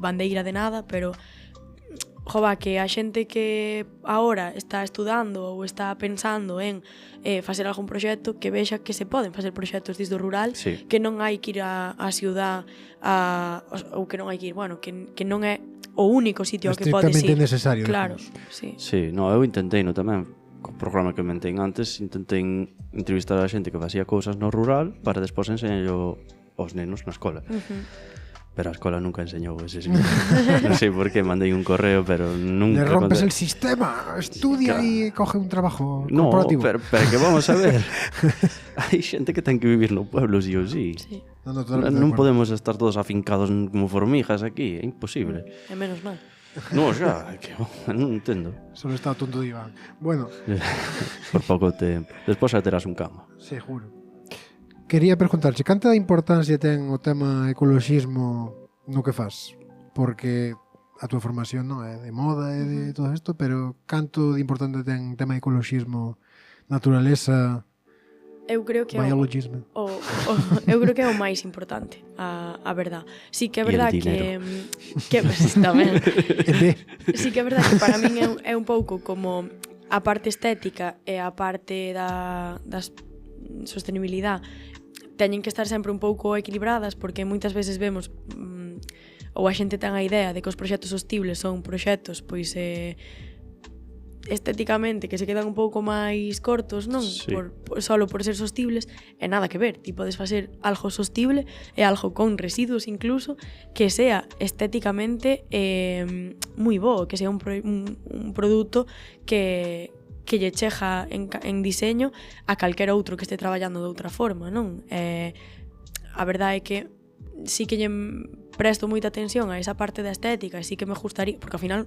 bandeira de nada, pero jova, que a xente que agora está estudando ou está pensando en facer algún proxecto, que vexa que se poden facer proxectos disdo rural, que non hai que ir a ciudad ou que non hai que ir, bueno, que non é o único sitio ao que podes ir. Estrictamente necesario. Claro, sí. Sí, no, eu intentei no tamén, co programa que mentei antes, intentei entrevistar a xente que facía cousas no rural para despois enseñarlo aos nenos na escola. Pero a escola nunca enseñou ese sitio. Non sei por qué, mandei un correo, pero nunca... Le rompes el sistema, estudia e coge un trabajo corporativo. No, pero que vamos a ver. Hai xente que ten que vivir no pueblo, sí ou sí. Non podemos estar todos afincados como formigas aquí, é imposible. É menos mal. No, xa, que non entendo. Solo está o tonto de Iván. Bueno. Por pouco tempo. Despois xa terás un cama. Seguro. Quería preguntarche, canta importancia ten o tema ecoloxismo no que faz? Porque a túa formación non é de moda e de todo isto, pero canto de importante ten tema ecoloxismo, naturaleza, eu creo que biologismo? Eu creo que é o máis importante, a verdad. Sí que é verdad que tamén. Sí que é verdad que para min é un pouco como a parte estética e a parte da sostenibilidade teñen que estar sempre un pouco equilibradas, porque moitas veces vemos ou a xente ten a idea de que os proxectos sostibles son proxectos pois estéticamente que se quedan un pouco máis cortos, non? Sí. Solo por ser sostibles, e nada que ver. Ti podes facer algo sostible e algo con residuos incluso que sea estéticamente moi bo, que sea un produto que lle cheja en diseño a calquera outro que este traballando de outra forma, non? A verdade é que sí que lle presto moita atención a esa parte da estética e sí que me gustaría, porque ao final,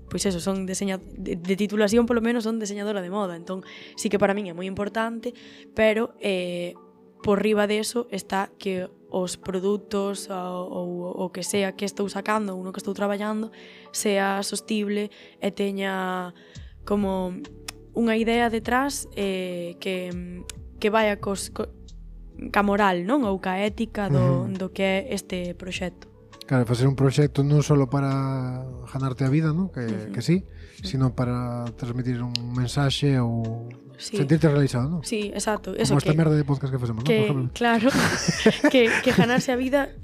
pois eso, son de titulación polo menos son diseñadora de moda, entón sí que para min é moi importante, pero por riba de eso está que os produtos ou o que sea que estou sacando ou no que estou traballando sea sostible e teña como unha idea detrás que vai ca moral, non? Ou ca ética do que é este proxecto. Claro, facer un proxecto non só para ganarte a vida, non? Que sí, sino para transmitir un mensaxe ou sentirte realizado, non? Sí, exacto. Como esta merda de podcast que facemos, non? Claro, que ganarse a vida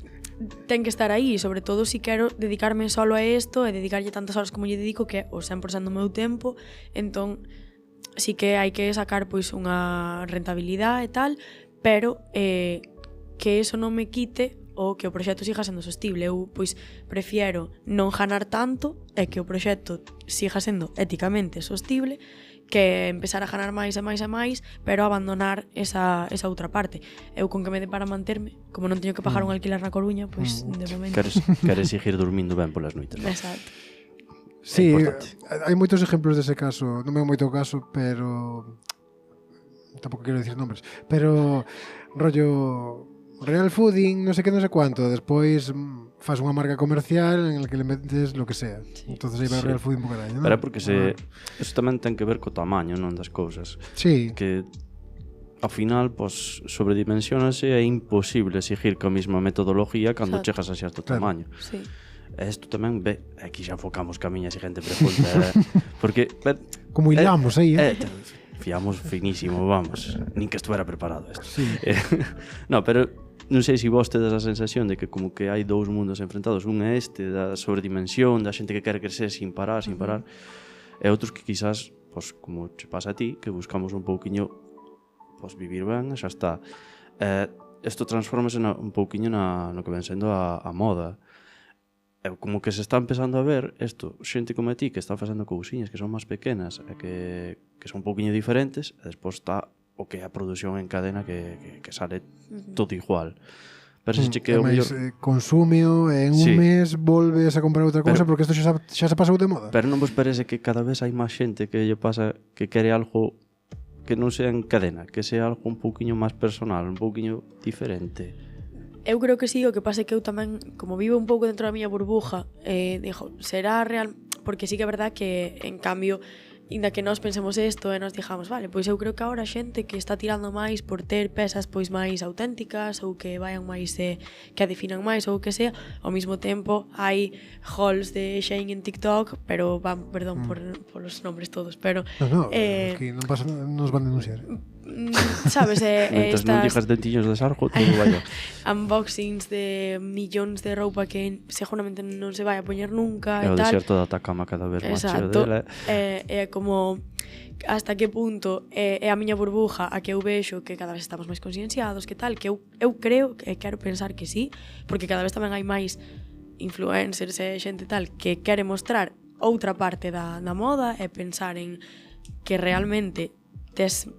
ten que estar aí, sobre todo se quero dedicarme solo a isto e dedicarlle tantas horas como lle dedico, que é o 100% do meu tempo, entón sí que hai que sacar pois unha rentabilidade e tal, pero que eso non me quite o que o proxecto siga sendo sostible. Eu pois prefiero non ganar tanto e que o proxecto siga sendo éticamente sostible que empezar a ganar máis e máis e máis, pero abandonar esa outra parte. Eu con que me dé para manterme, como non teño que pagar un alquiler na Coruña, pois de momento. Queres seguir dormindo ben polas noites. Exacto. Sí, importante. hai moitos exemplos dese caso, non me moito caso, pero tampouco quero dicir nombres, pero rollo real fooding, non sei que, non sei cuánto, despois faz unha marca comercial en el que le metes lo que sea. Entonces aí vai Sí. real fooding por carallo, non? Pero é porque eso tamén ten que ver co tamaño, non, das cousas. Sí, Que ao final, pues, sobredimensionase e é imposible exigir coa mesma metodología cando Exacto. chegas a xerto Claro. tamaño. Sí. E isto tamén ve, aquí xa enfocamos que a miña siguiente pregunta, porque como hilamos aí, fiamos finísimo, vamos, nin que estuera preparado isto. Sí. No, pero non sei se vos tedes a sensación de que como que hai dous mundos enfrentados, un é este da sobredimensión, da xente que quere crecer sin parar, e outros que quizás, pues, como che pasa a ti, que buscamos un pouquiño, pues, vivir ben, e xa está. Isto transformase un pouquiño no que ven sendo a moda. E como que se está empezando a ver isto, xente como a ti que está facendo cousiñas que son máis pequenas e que son un pouquiño diferentes, e despois está o que é a produción en cadena que sale todo igual. Pero se che que o máis mellor... consúmeo e en Sí. un mes volves a comprar outra cousa porque isto xa se pasou de moda. Pero non vos parece que cada vez hai máis xente que lle pasa que quere algo que non sea en cadena, que sea algo un pouquiño máis personal, un pouquiño diferente? Eu creo que sí, o que pasa é que eu tamén, como vivo un pouco dentro da miña burbuja, dixo, será real, porque sí que é verdad que, en cambio, inda que nós pensemos isto e nos dixamos, vale, pois eu creo que agora a xente que está tirando máis por ter pezas pois máis auténticas ou que vayan máis que a definan máis ou o que sea, ao mesmo tempo hai hauls de Shein en TikTok, pero perdón por os nombres todos, pero No, que non pasa nada, nos van denunciar. sabes, Mentres non estas digas dentillos de sarjo, todo vai ben. unboxings de millóns de roupa que seguramente non se vai a poñer nunca É e o tal. deserto da Atacama cada vez máis cheo Exacto. dela. É como hasta que punto é a miña burbuja a que eu vexo que cada vez estamos máis conscienciados, que tal, que eu creo e quero pensar que sí, porque cada vez tamén hai máis influencers e xente tal que quere mostrar outra parte da moda e pensar en que realmente tes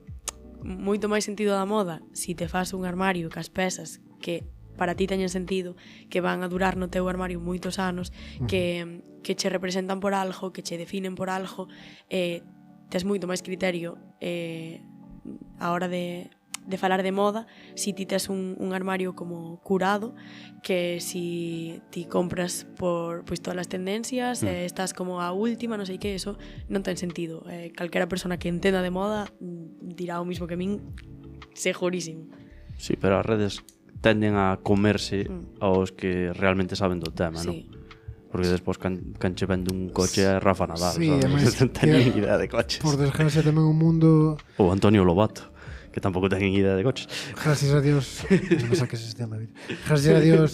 moito máis sentido da moda si te fas un armario cas pezas que para ti teñen sentido, que van a durar no teu armario moitos anos, que che representan por algo, que che definen por algo, tes moito máis criterio a hora de falar de moda si ti tes un armario como curado que si ti compras por pois todas as tendencias estás como a última, non sei que, eso non ten sentido. Calquera persona que entenda de moda dirá o mismo que min, segurísimo. Sí, pero as redes tenden a comerse aos que realmente saben do tema, Sí. non? Porque despois can che vende un coche a Rafa Nadal, Sí, sabes? ademais Non teñen que- idea de coches. Por desgracia tamén un mundo, Ou Antonio Lobato, que tampouco teñen idea de coches. gracias a Dios, non me saques ese tema, David. Gracias a Dios,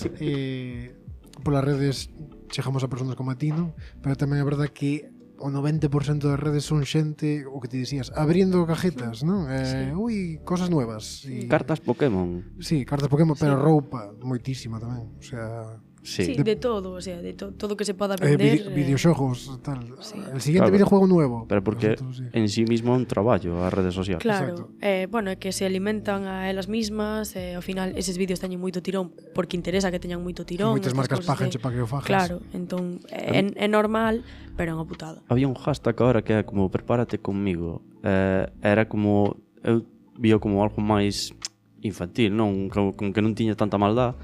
polas redes chegamos a personas como a ti, non? Pero tamén é verdade que o 90% das redes son xente, o que te dicías, abrindo cajetas, non? Ui, cosas nuevas. Cartas Pokémon. Sí, cartas Pokémon, pero roupa, moitísima tamén. O sea, Sí, de todo, o sea, de todo que se poda vender, vender. videoxogos, tal. Sí. El siguiente Claro, videojuego nuevo. Pero porque Nosotros, sí. en sí mismo é un traballo as redes sociales. Claro, bueno, é que se alimentan a elas mismas, ao final eses vídeos teñen moito tirón porque interesa que teñan moito tirón. Moitas estas marcas cousas pájanche para que o fajas. Claro, entón é normal, pero é unha putada. Había un hashtag ahora que é como prepárate conmigo. Era como eu vio como algo máis infantil, non, como que non tiña tanta maldad,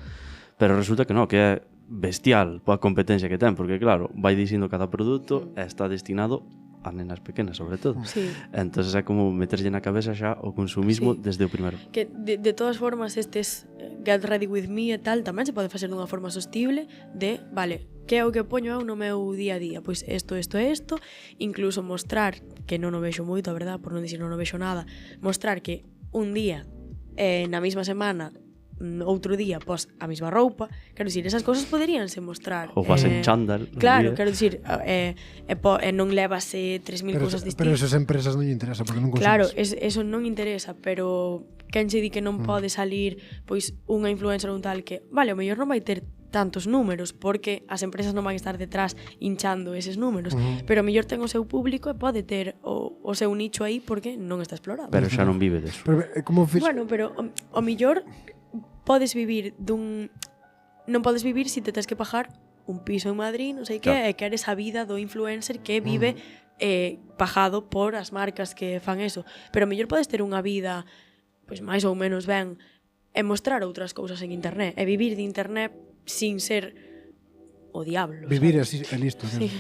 pero resulta que non, que é bestial poa competencia que ten, porque claro, vai dicindo cada produto e está destinado a nenas pequenas, sobre todo. Sí. Entonces é como meterlle na cabeza xa o consumismo Sí. desde o primeiro. Que de todas formas estes Get Ready With Me e tal tamén se pode facer dunha forma sostible de, vale, que é o que poño eu no meu día a día? Pois isto, incluso mostrar, que non o vexo moito, a verdad, por non dicir non o vexo nada, mostrar que un día na mesma semana outro día pos a mesma roupa, quero dicir, esas cousas poderíanse mostrar. Ou vas en chándal. Claro, un día. quero dicir, non levas 3.000 cousas Pero distintas. esas empresas non lle interesa porque non consumes. Claro, eso non interesa, pero quen se di que non pode salir pois unha influencer ou un tal que, vale, o mellor non vai ter tantos números porque as empresas non van estar detrás hinchando eses números, pero o mellor ten o seu público e pode ter o seu nicho aí porque non está explorado. Pero xa non vive deso. Pero como Bueno, pero o mellor podes vivir non podes vivir si te tens que pagar un piso en Madrid, non sei que, e queres a vida do influencer que vive pagado por as marcas que fan eso. Pero a mellor podes ter unha vida pois máis ou menos ben e mostrar outras cousas en internet e vivir de internet sin ser o diablo. Vivir sabes? así é listo. Sí.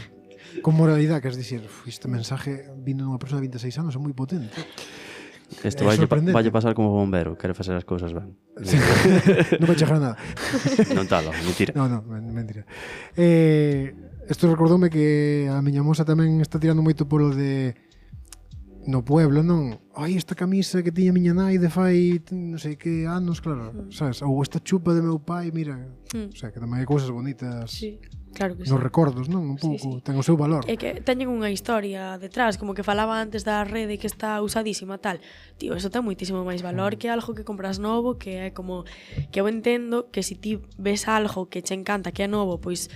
Con moralidade, que es dicir, este mensaje vindo dunha persona de 26 anos é moi potente. Isto É sorprendente. vai pasar como bombero, quere facer as cousas ben. Sí. Non vai chegar a nada. Non talo, mentira. No, mentira. Isto recordoume que a miña moza tamén está tirando moito polo de no pueblo, non? Ai, esta camisa que tiña miña nai de fai non sei que anos, claro, sabes? Ou esta chupa de meu pai, mira. O sea, que tamén hai cousas bonitas. Sí, claro que sí. Nos recordos, non? Un pouco, ten o seu valor. É que teñen unha historia detrás, como que falaba antes da rede que está usadísima, tal. Tío, eso ten moitísimo máis valor que algo que compras novo, que é como que eu entendo que se ti ves algo que che encanta, que é novo, pois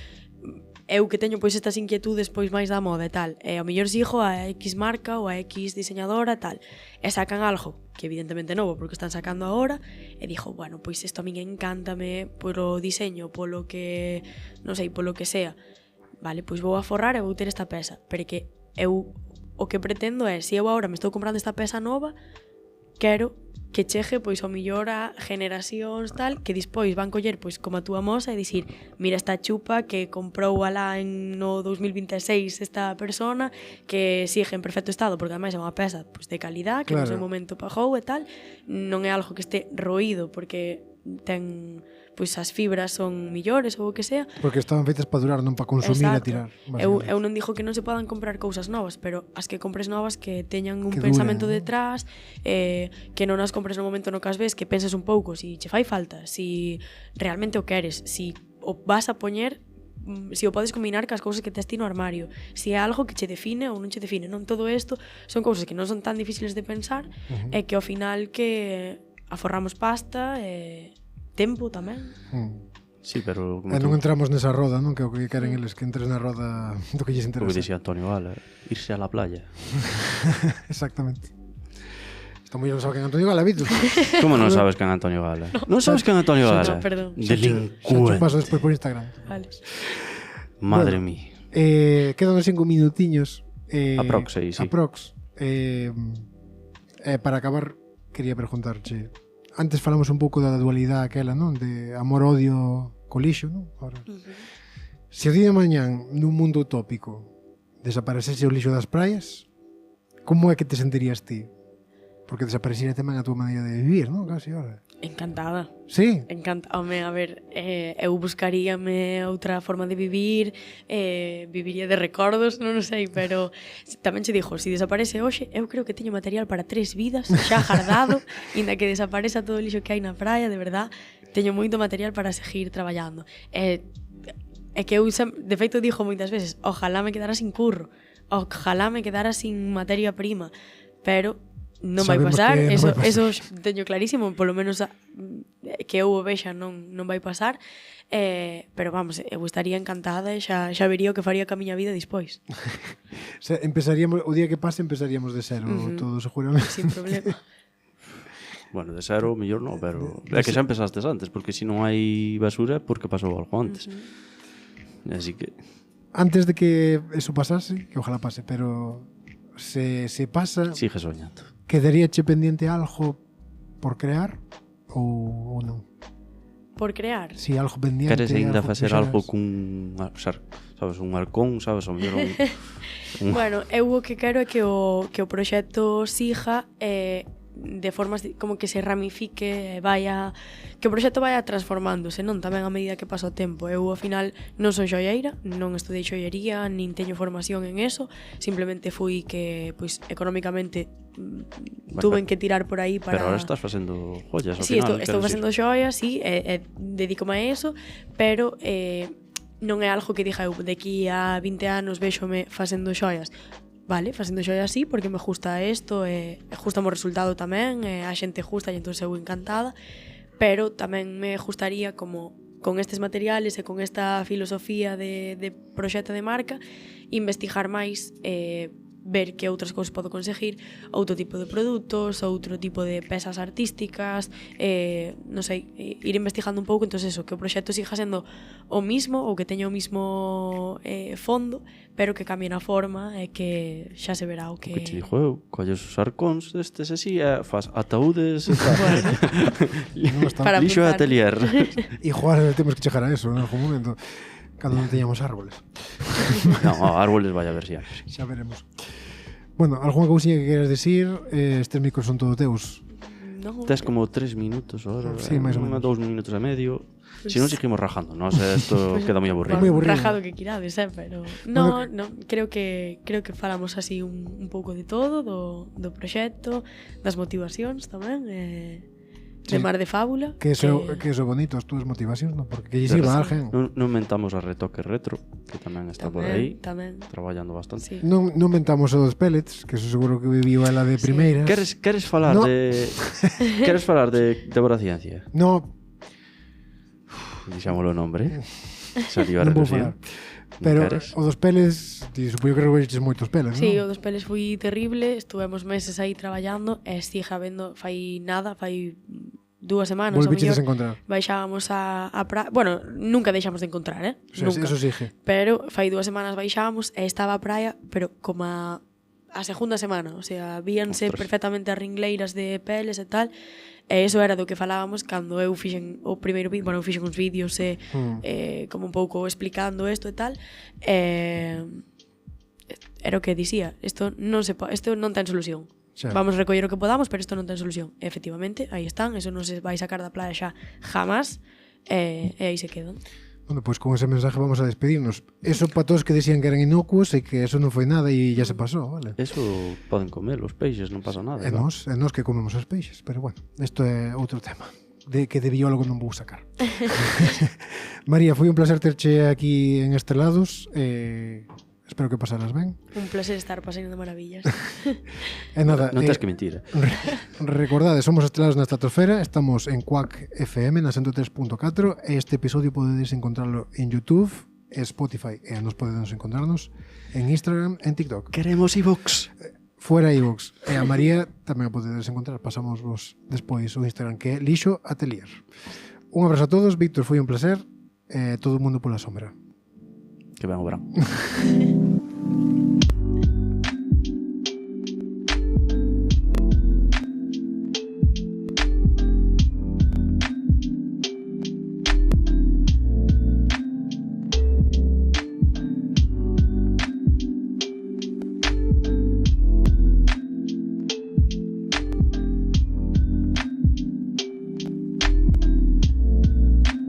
eu que teño pois estas inquietudes pois máis da moda e tal, e ao mellor sigo a X marca ou a X diseñadora e tal, e sacan algo que evidentemente novo porque están sacando agora, e dixo, bueno, pois isto a min encántame polo diseño, polo que, non sei, polo que sea. Vale, pois vou a forrar e vou ter esta peza, pero que eu o que pretendo é, se eu agora me estou comprando esta peza nova, quero que chegue pois ao millor a generacións tal que despois van coller pois como a túa moza e dicir, mira esta chupa que comprou alá no 2026 esta persona que sigue en perfecto estado porque ademais é unha peza pois de calidad que no seu momento pagou e tal, non é algo que este roído porque ten pois as fibras son millores ou o que sea. Porque estaban feitas para durar, non para consumir e tirar. Eu non digo que non se podan comprar cousas novas, pero as que compres novas que teñan un pensamento detrás, que non as compres no momento no que as ves, que penses un pouco si che fai falta, si realmente o queres, si o vas a poñer, si o podes combinar cas cousas que tes ti no armario, si é algo que che define ou non che define. Non todo isto son cousas que non son tan difíciles de pensar e que ao final que aforramos pasta e tempo tamén. Sí, pero e non entramos nesa roda, non? Que o que queren eles que entres na roda do que lles interesa. O que dixía Antonio Gala, irse a la playa. Exactamente. Esta muller non sabe quen é Antonio Gala, Vitus. Como non sabes quen é Antonio Gala? Non sabes quen é Antonio Gala? No, perdón. Xa Delincuente. te paso despois por Instagram. Vale. Madre mía. Quedan 5 minutiños. Aprox, sí. Aprox. Para acabar, quería preguntarche. Antes falamos un pouco da dualidade aquela, non? De amor-odio co lixo, non? Ahora. Se o día de mañán, nun mundo utópico, desaparecese o lixo das praias, como é que te sentirías ti? Porque desapareciera tamén a túa maneira de vivir, non? Casi, ahora. Encantada. Sí? Home, a ver, eu buscaríame outra forma de vivir, viviría de recordos, non sei, pero tamén che dixo, se desaparece hoxe, eu creo que teño material para 3 vidas, xa jardado, inda que desapareza todo o lixo que hai na praia, de verdad, teño moito material para seguir traballando. É que eu, de feito, dixo moitas veces, ojalá me quedara sin curro, ojalá me quedara sin materia prima, pero non vai pasar, eso teño clarísimo, polo menos que eu o vexa non vai pasar, pero vamos, eu estaría encantada e xa vería o que faría ca miña vida despois. Empezaríamos, o día que pase empezaríamos de cero, todo seguramente. Sin problema. Bueno, de cero, mellor non, pero é que xa empezastes antes, porque se non hai basura, porque pasou algo antes. Así que antes de que eso pasase, que ojalá pase, pero se pasa, sigue soñando. Quedaríache pendiente algo por crear ou non? Por crear? Si, algo pendiente. Queres ainda facer algo cun, sabes, un halcón, sabes, o mellor Bueno, eu o que quero é que o proxecto siga de formas como que se ramifique, que o proxecto vaya transformándose, non? Tamén a medida que pasa o tempo. Eu, ao final, non son xoieira, non estudei xoiería, nin teño formación en eso, simplemente fui que, pois, económicamente tuven que tirar por aí para... Pero ahora estás facendo joyas, ao sí, final. Estou facendo xoias, sí, dedícome a eso, pero non é algo que diga eu, de aquí a 20 anos véxome facendo xoias. Vale, facendo xoias así, porque me gusta isto, gusta o resultado tamén, a xente gusta e entón eu encantada, pero tamén me gustaría, como con estes materiales e con esta filosofía de proxecto de marca, investigar máis ver que outras cousas podo conseguir, outro tipo de produtos, outro tipo de pesas artísticas, non sei, ir investigando un pouco, entón eso, que o proxecto siga sendo o mismo ou que teña o mismo fondo, pero que cambie na forma e que xa se verá o que... O que te dixo eu, colles os arcóns destes así e faz ataúdes e tal. No, está... Para Lixo e apuntar. atelier. Igual temos que chegar a eso en algún momento, cando non teñamos árboles. No, árboles vai a ver si antes. Xa veremos. Bueno, algunha cousinha que queras decir? Estes micros son todos teus. No, Tes como 3 minutos ahora, Sí, máis ou menos. 2 minutos e medio. Si non seguimos rajando, non sei, isto queda moi aburrido. Moi aburrido. Rajado que quirades, pero... No, no, creo que falamos así un pouco de todo, do proxecto, das motivacións tamén, de Sí. Mar de Fábula. Que eso bonito, as túas motivacións, non? Porque que lle sirva a alguén. Non mentamos a Retoque Retro, que tamén está por aí, Tamén, traballando bastante. sí. Non mentamos o dos pellets, que eso seguro que viviu ela de Sí. primeiras. Queres falar No. Queres falar de Débora Ciencia? No, Dixámoslo o nombre. Salió a non vou relucir. falar. Pero Queres? o dos peles, supoño que recolleches moitos peles, Sí, non? o dos peles foi terrible, estuvemos meses aí traballando e sigue habendo, fai 2 semanas, Volviches ao mellor, encontrar. baixábamos a praia, bueno, nunca deixamos de encontrar, O sea, nunca. eso sigue. Pero fai 2 semanas baixábamos e estaba a praia, pero como a segunda semana, o sea, víanse Ostras. perfectamente as ringleiras de peles e tal, e eso era do que falábamos cando eu fixen o primeiro vídeo, bueno, eu fixen uns vídeos como un pouco explicando isto e tal, era o que dicía, isto non ten solución. Xa. Vamos a recoller o que podamos, pero isto non ten solución. E, efectivamente, aí están, eso non se vai sacar da playa xa jamás, e aí se quedan. Bueno, pois con ese mensaje vamos a despedirnos. Eso para todos que decían que eran inocuos e que eso non foi nada e ya se pasou, vale? Eso poden comer os peixes, non pasa nada. É nós que comemos os peixes, pero bueno, isto é outro tema. Que de biólogo non vou sacar. María, foi un placer terche aquí en Estrelados. Espero que pasaras ben. Un placer estar pasando de maravillas. E nada, Non tens que mentir. recordade, somos Estrelados na Estratosfera, estamos en Quack FM na 103.4 e este episodio podedes encontrarlo en YouTube, Spotify e nos podedes encontrarnos en Instagram, en TikTok. Queremos iVox. Fuera iVox. E a María tamén a podedes encontrar, pasamos vos despois o Instagram, que é Lixo Atelier. Un abrazo a todos, Víctor, foi un placer, todo o mundo pola sombra. Que ben o verán.